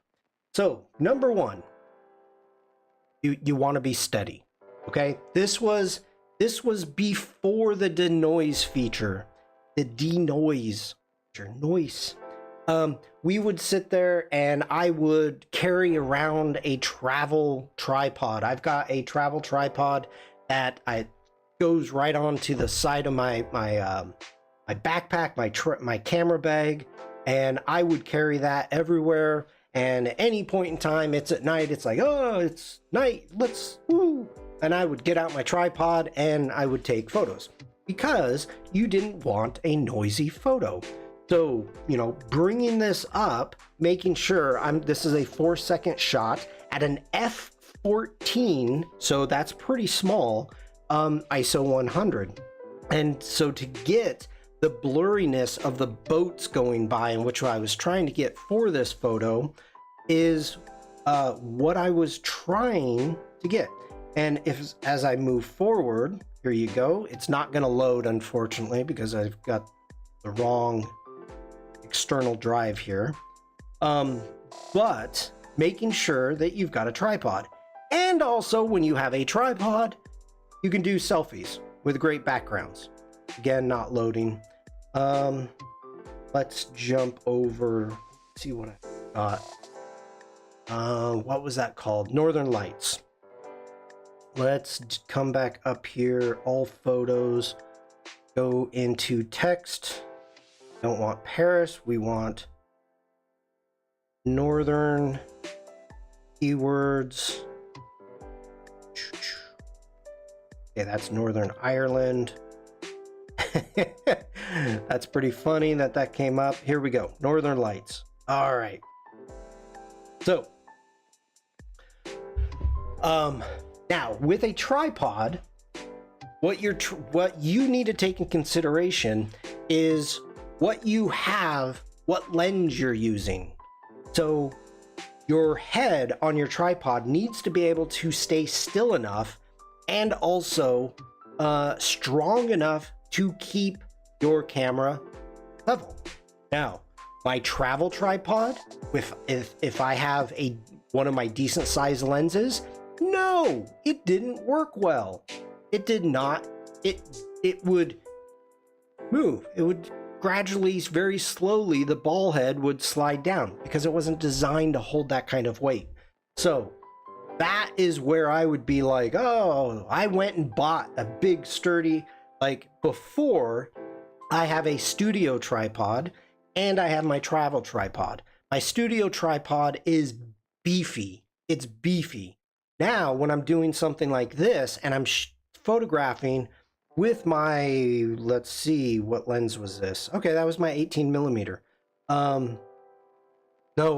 So, number one, you want to be steady. Okay, this was before the denoise feature, the denoise feature, noise. We would sit there and I would carry around a travel tripod. I've got a travel tripod that goes right onto the side of my backpack, my camera bag, and I would carry that everywhere. And at any point in time, it's at night, it's like, oh, it's night, woo. And I would get out my tripod and I would take photos because you didn't want a noisy photo. So, you know, bringing this up, making sure this is a 4-second shot at an f14, so that's pretty small, ISO 100. And so to get the blurriness of the boats going by, and which I was trying to get for this photo, is what I was trying to get. And as I move forward, here you go. It's not going to load, unfortunately, because I've got the wrong external drive here. But making sure that you've got a tripod. And also, when you have a tripod, you can do selfies with great backgrounds. Again, not loading. Let's jump over, see what I got. What was that called? Northern Lights. Let's come back up here, all photos, go into text. Don't want Paris, we want Northern keywords. Okay, that's Northern Ireland. That's pretty funny that came up. Here we go, Northern Lights. All right. So, now with a tripod, what you need to take in consideration is what you have, what lens you're using. So your head on your tripod needs to be able to stay still enough and also strong enough to keep your camera level. Now, my travel tripod, if I have one of my decent sized lenses, no, it didn't work well. It did not. It would move. It would gradually, very slowly, the ball head would slide down because it wasn't designed to hold that kind of weight. So that is where I would be like, oh, I went and bought a big sturdy, like before I have a studio tripod and I have my travel tripod. My studio tripod is beefy. It's beefy. Now, when I'm doing something like this and I'm photographing with my, let's see, what lens was this? Okay, that was my 18 millimeter. No,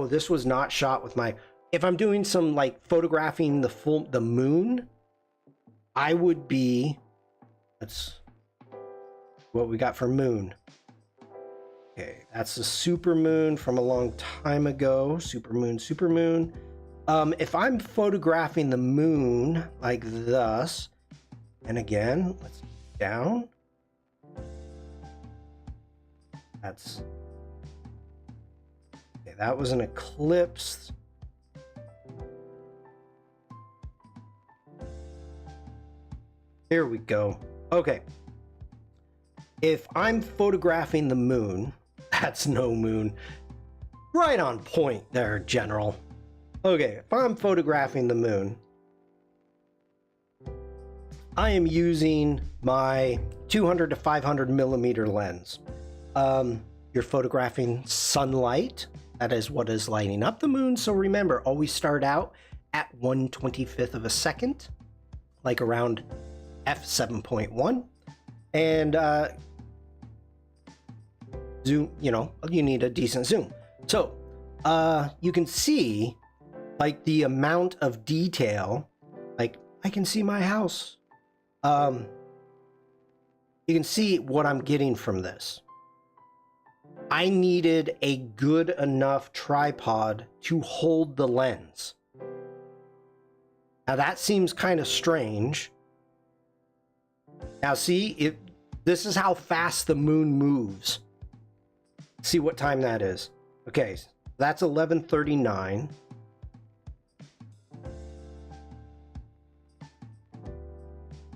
this was not shot with my, if I'm doing some like photographing the moon, I would be, that's what we got for moon. Okay, that's the super moon from a long time ago. Super moon. If I'm photographing the moon like this, and again, let's down. That's okay. That was an eclipse. Here we go. Okay. If I'm photographing the moon, that's no moon. Right on point there, General. Okay, if I'm photographing the moon, I am using my 200 to 500 millimeter lens. You're photographing sunlight. That is what is lighting up the moon. So remember, always start out at 1/25th of a second, like around f7.1. And zoom, you need a decent zoom. So you can see like the amount of detail, like I can see my house. You can see what I'm getting from this. I needed a good enough tripod to hold the lens. Now that seems kind of strange. Now see, this is how fast the moon moves. See what time that is. Okay, that's 11:39.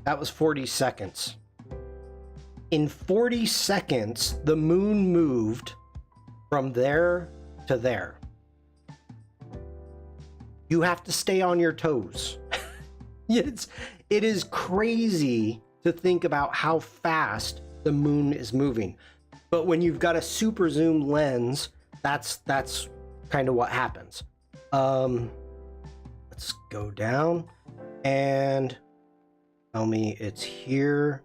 That was 40 seconds. In 40 seconds, the moon moved from there to there. You have to stay on your toes. It is crazy to think about how fast the moon is moving. But when you've got a super zoom lens, that's kind of what happens. Let's go down and tell me it's here.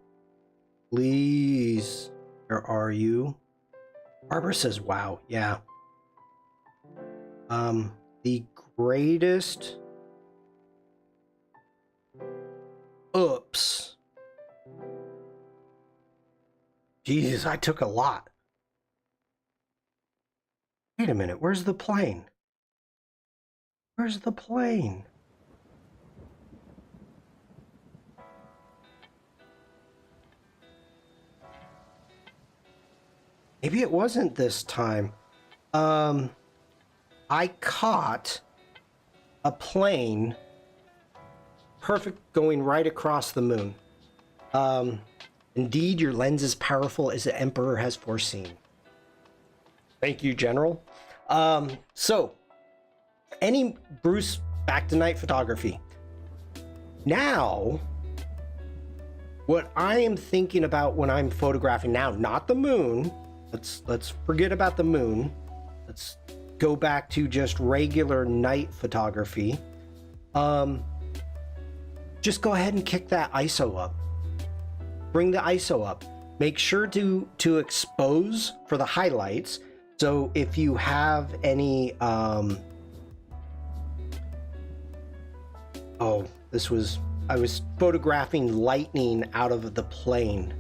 Please, where are you? Barbara says, wow, yeah. The greatest... Oops. Jesus, I took a lot. Wait a minute, where's the plane? Where's the plane? Maybe it wasn't this time. I caught a plane perfect going right across the moon. Indeed, your lens is powerful as the Emperor has foreseen. Thank you, General. So, Bruce, back to night photography. Now, what I am thinking about when I'm photographing now, not the moon. Let's forget about the moon. Let's go back to just regular night photography. Just go ahead and kick that ISO up. Bring the ISO up. Make sure to expose for the highlights. So if you have any, I was photographing lightning out of the plane,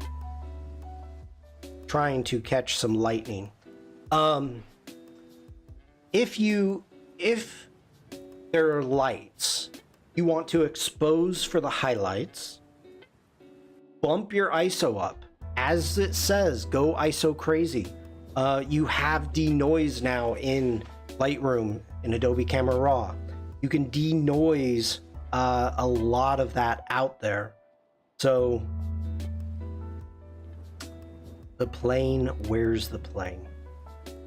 trying to catch some lightning. If there are lights, you want to expose for the highlights, bump your ISO up. As it says, go ISO crazy. You have denoise now in Lightroom, in Adobe Camera Raw. You can denoise a lot of that out there. So the plane, where's the plane?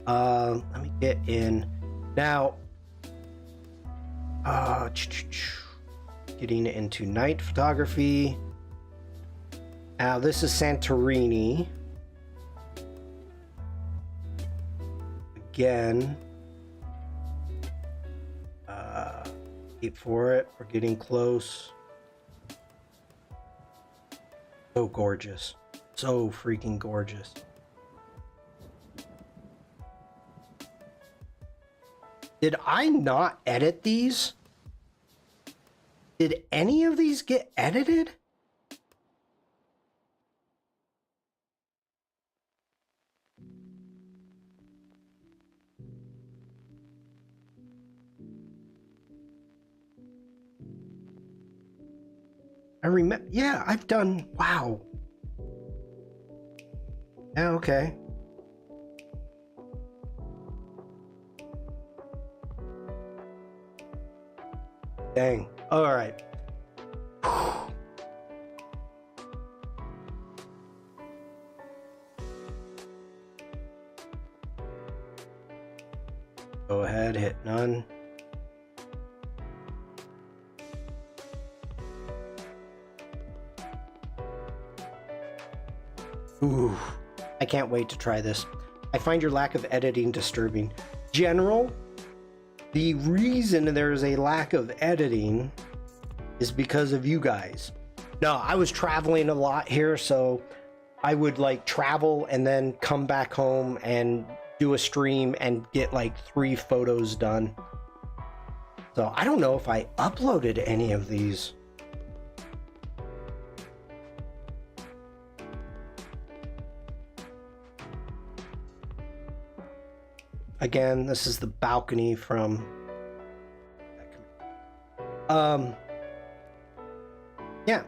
Let me get in now. Getting into night photography. Now this is Santorini. Again. Wait for it. We're getting close. So gorgeous. So freaking gorgeous. Did I not edit these? Did any of these get edited? I remember, yeah, I've done, wow. Yeah, okay. Dang. All right. Go ahead, hit none. Ooh, I can't wait to try this. I find your lack of editing disturbing. General, the reason there is a lack of editing is because of you guys. No, I was traveling a lot here, so I would like travel and then come back home and do a stream and get like 3 photos done. So I don't know if I uploaded any of these. Again, this is the balcony from... Yeah,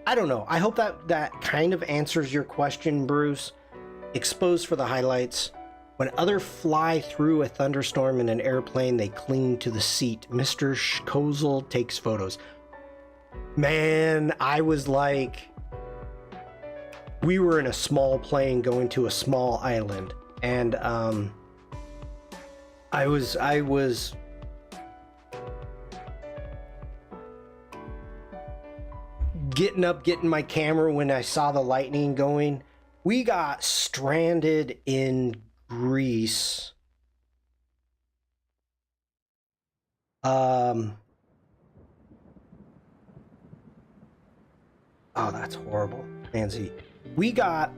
I don't know. I hope that kind of answers your question, Bruce. Expose for the highlights. When others fly through a thunderstorm in an airplane, they cling to the seat. Mr. Kozel takes photos. Man, I was like... We were in a small plane going to a small island. And, I was getting my camera when I saw the lightning going. We got stranded in Greece. Oh, that's horrible. Nancy. We got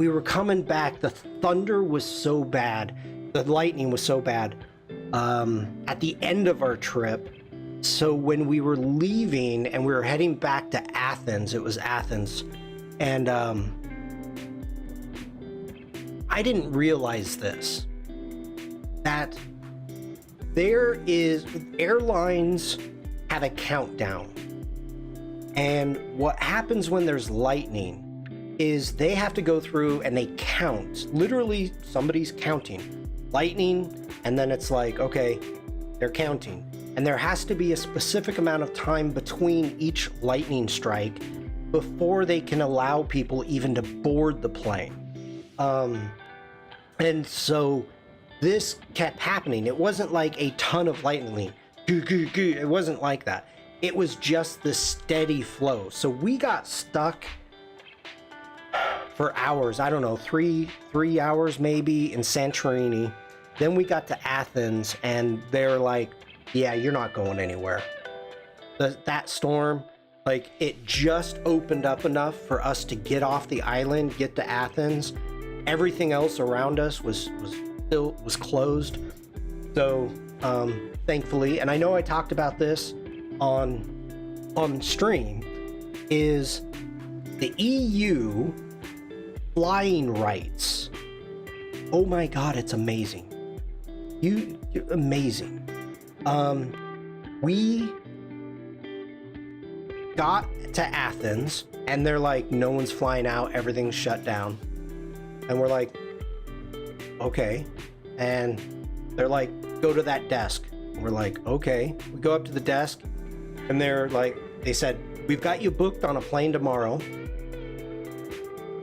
we were coming back. The thunder was so bad. The lightning was so bad at the end of our trip. So when we were leaving and we were heading back to Athens, it was Athens, and I didn't realize this, that airlines have a countdown. And what happens when there's lightning is they have to go through and they count. Literally, somebody's counting lightning, and then it's like, okay, they're counting. And there has to be a specific amount of time between each lightning strike before they can allow people even to board the plane. And so this kept happening. It wasn't like a ton of lightning. It wasn't like that. It was just the steady flow. So we got stuck for hours. I don't know, three hours maybe in Santorini. Then we got to Athens, and they're like, yeah, you're not going anywhere. That storm, like, it just opened up enough for us to get off the island, get to Athens. Everything else around us was closed. So thankfully, and I know I talked about this on stream, is the EU flying rights. Oh my God, it's amazing. You're amazing. We got to Athens and they're like, no one's flying out, everything's shut down. And we're like, okay. And they're like, go to that desk. And we're like, okay. We go up to the desk and they're like, they said, we've got you booked on a plane tomorrow.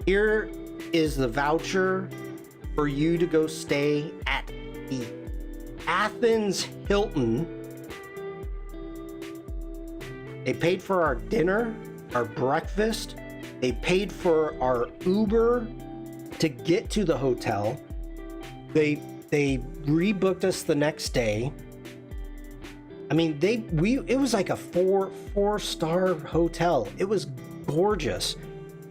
Here is the voucher for you to go stay at the Athens Hilton. They paid for our dinner, our breakfast. They paid for our Uber to get to the hotel. They rebooked us the next day. I mean, it was like a four-star hotel. It was gorgeous,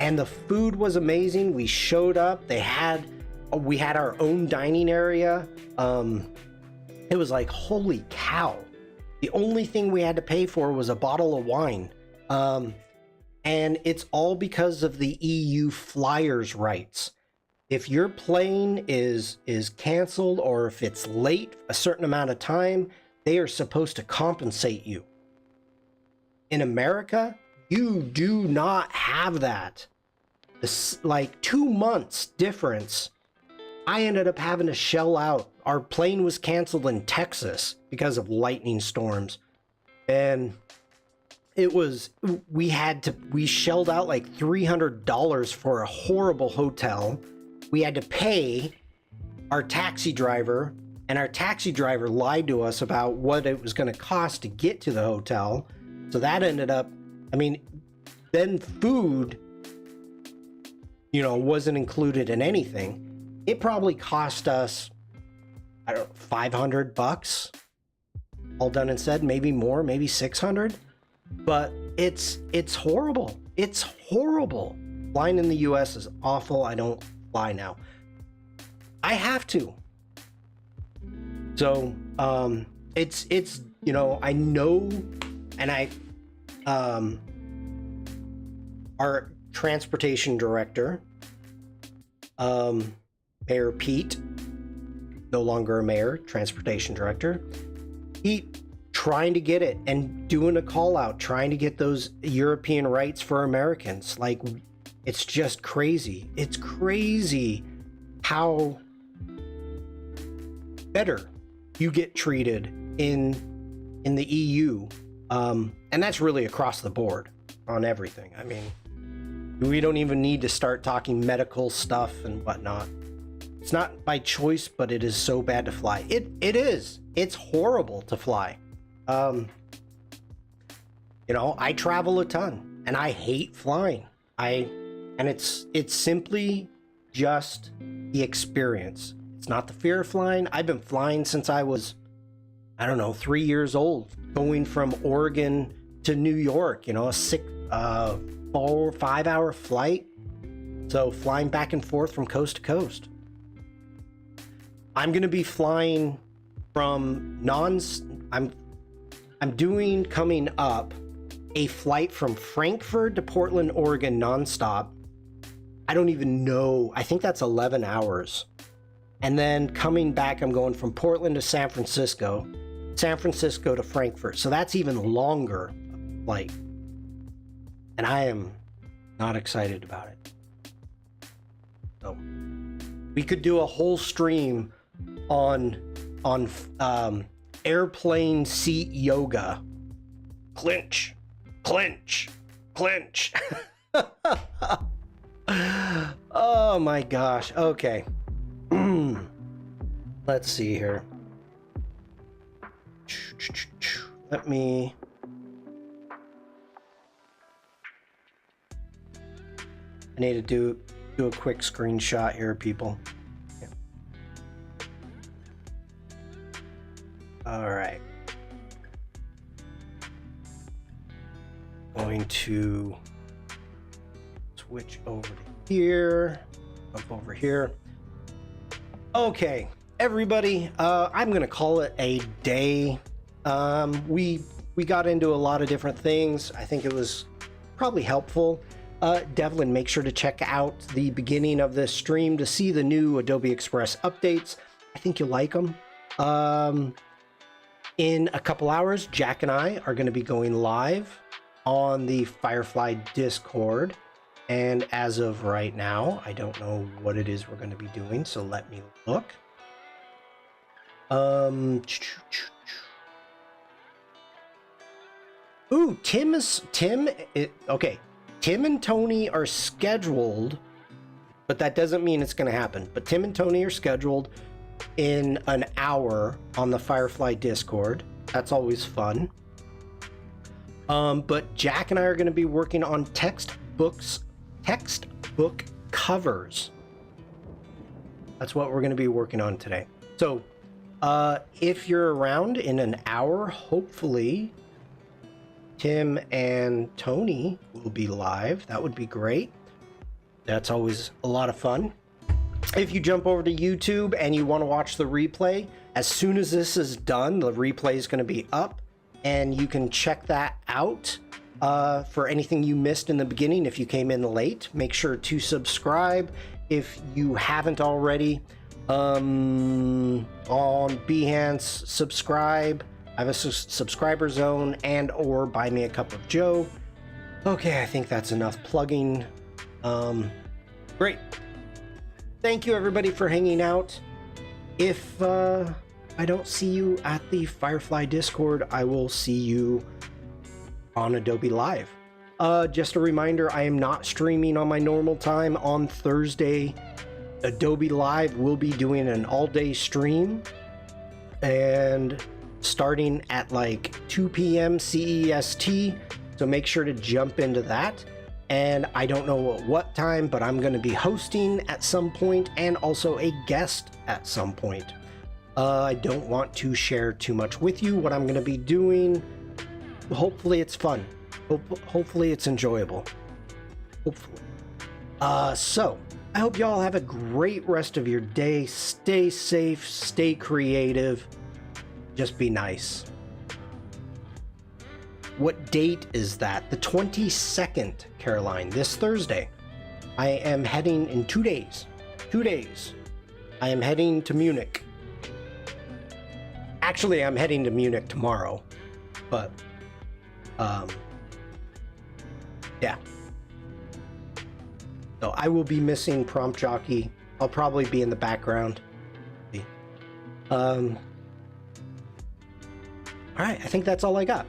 and the food was amazing. We showed up. We had our own dining area. It was like, holy cow. The only thing we had to pay for was a bottle of wine. And it's all because of the EU flyers rights. If your plane is canceled, or if it's late a certain amount of time, they are supposed to compensate you. In America, you do not have that. It's like 2 months difference. I ended up having to shell out. Our plane was canceled in Texas because of lightning storms. And we shelled out like $300 for a horrible hotel. We had to pay our taxi driver, and our taxi driver lied to us about what it was going to cost to get to the hotel. So that ended up, I mean, then food, wasn't included in anything. It probably cost us, I don't know, $500, all done and said, maybe more, maybe 600. But it's horrible. It's horrible. Flying in the US is awful. I don't fly now. I have to. So it's I know, and our transportation director, Mayor Pete, no longer a mayor, transportation director, he trying to get it and doing a call out, trying to get those European rights for Americans. Like, it's just crazy. It's crazy how better you get treated in the EU. And that's really across the board on everything. I mean, we don't even need to start talking medical stuff and whatnot. It's not by choice, but it is so bad to fly. It is. It's horrible to fly. I travel a ton and I hate flying. And it's simply just the experience. It's not the fear of flying. I've been flying since I was, 3 years old, going from Oregon to New York, a 4 or 5 hour flight. So flying back and forth from coast to coast. I'm going to be flying from I'm doing coming up a flight from Frankfurt to Portland, Oregon nonstop. I don't even know. I think that's 11 hours. And then coming back, I'm going from Portland to San Francisco to Frankfurt. So that's even longer flight. And I am not excited about it. So we could do a whole stream on airplane seat yoga. Clinch. Oh my gosh. Okay. Let's see here. Let me... I need to do a quick screenshot here, people. Yeah. All right. Going to switch over to here. Up over here. Okay, everybody. I'm gonna call it a day. We got into a lot of different things. I think it was probably helpful. Devlin, make sure to check out the beginning of this stream to see the new Adobe Express updates. I think you'll like them. In a couple hours, Jack and I are going to be going live on the Firefly Discord. And as of right now, I don't know what it is we're going to be doing, so let me look. Ooh, okay. Tim and Tony are scheduled, but that doesn't mean it's going to happen. But Tim and Tony are scheduled in an hour on the Firefly Discord. That's always fun. But Jack and I are going to be working on textbook covers. That's what we're going to be working on today. So if you're around in an hour, hopefully Tim and Tony will be live. That would be great. That's always a lot of fun. If you jump over to YouTube and you want to watch the replay, as soon as this is done, the replay is going to be up and you can check that out for anything you missed in the beginning. If you came in late, make sure to subscribe if you haven't already. On Behance, subscribe. I have a subscriber zone and or buy me a cup of Joe. Okay, I think that's enough plugging. Great. Thank you everybody for hanging out. If I don't see you at the Firefly Discord, I will see you on Adobe Live. Just a reminder, I am not streaming on my normal time on Thursday. Adobe Live will be doing an all-day stream and starting at like 2 p.m. CEST, so make sure to jump into that. And I don't know at what time, but I'm going to be hosting at some point and also a guest at some point. I don't want to share too much with you what I'm going to be doing. Hopefully it's fun. Hopefully it's enjoyable. Hopefully. So I hope y'all have a great rest of your day. Stay safe, stay creative. Just be nice. What date is that? The 22nd, Caroline, this Thursday. I am heading in 2 days. 2 days. I am heading to Munich. Actually, I'm heading to Munich tomorrow. But, yeah. So I will be missing Prompt Jockey. I'll probably be in the background. All right, I think that's all I got.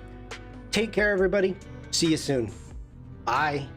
Take care, everybody. See you soon. Bye.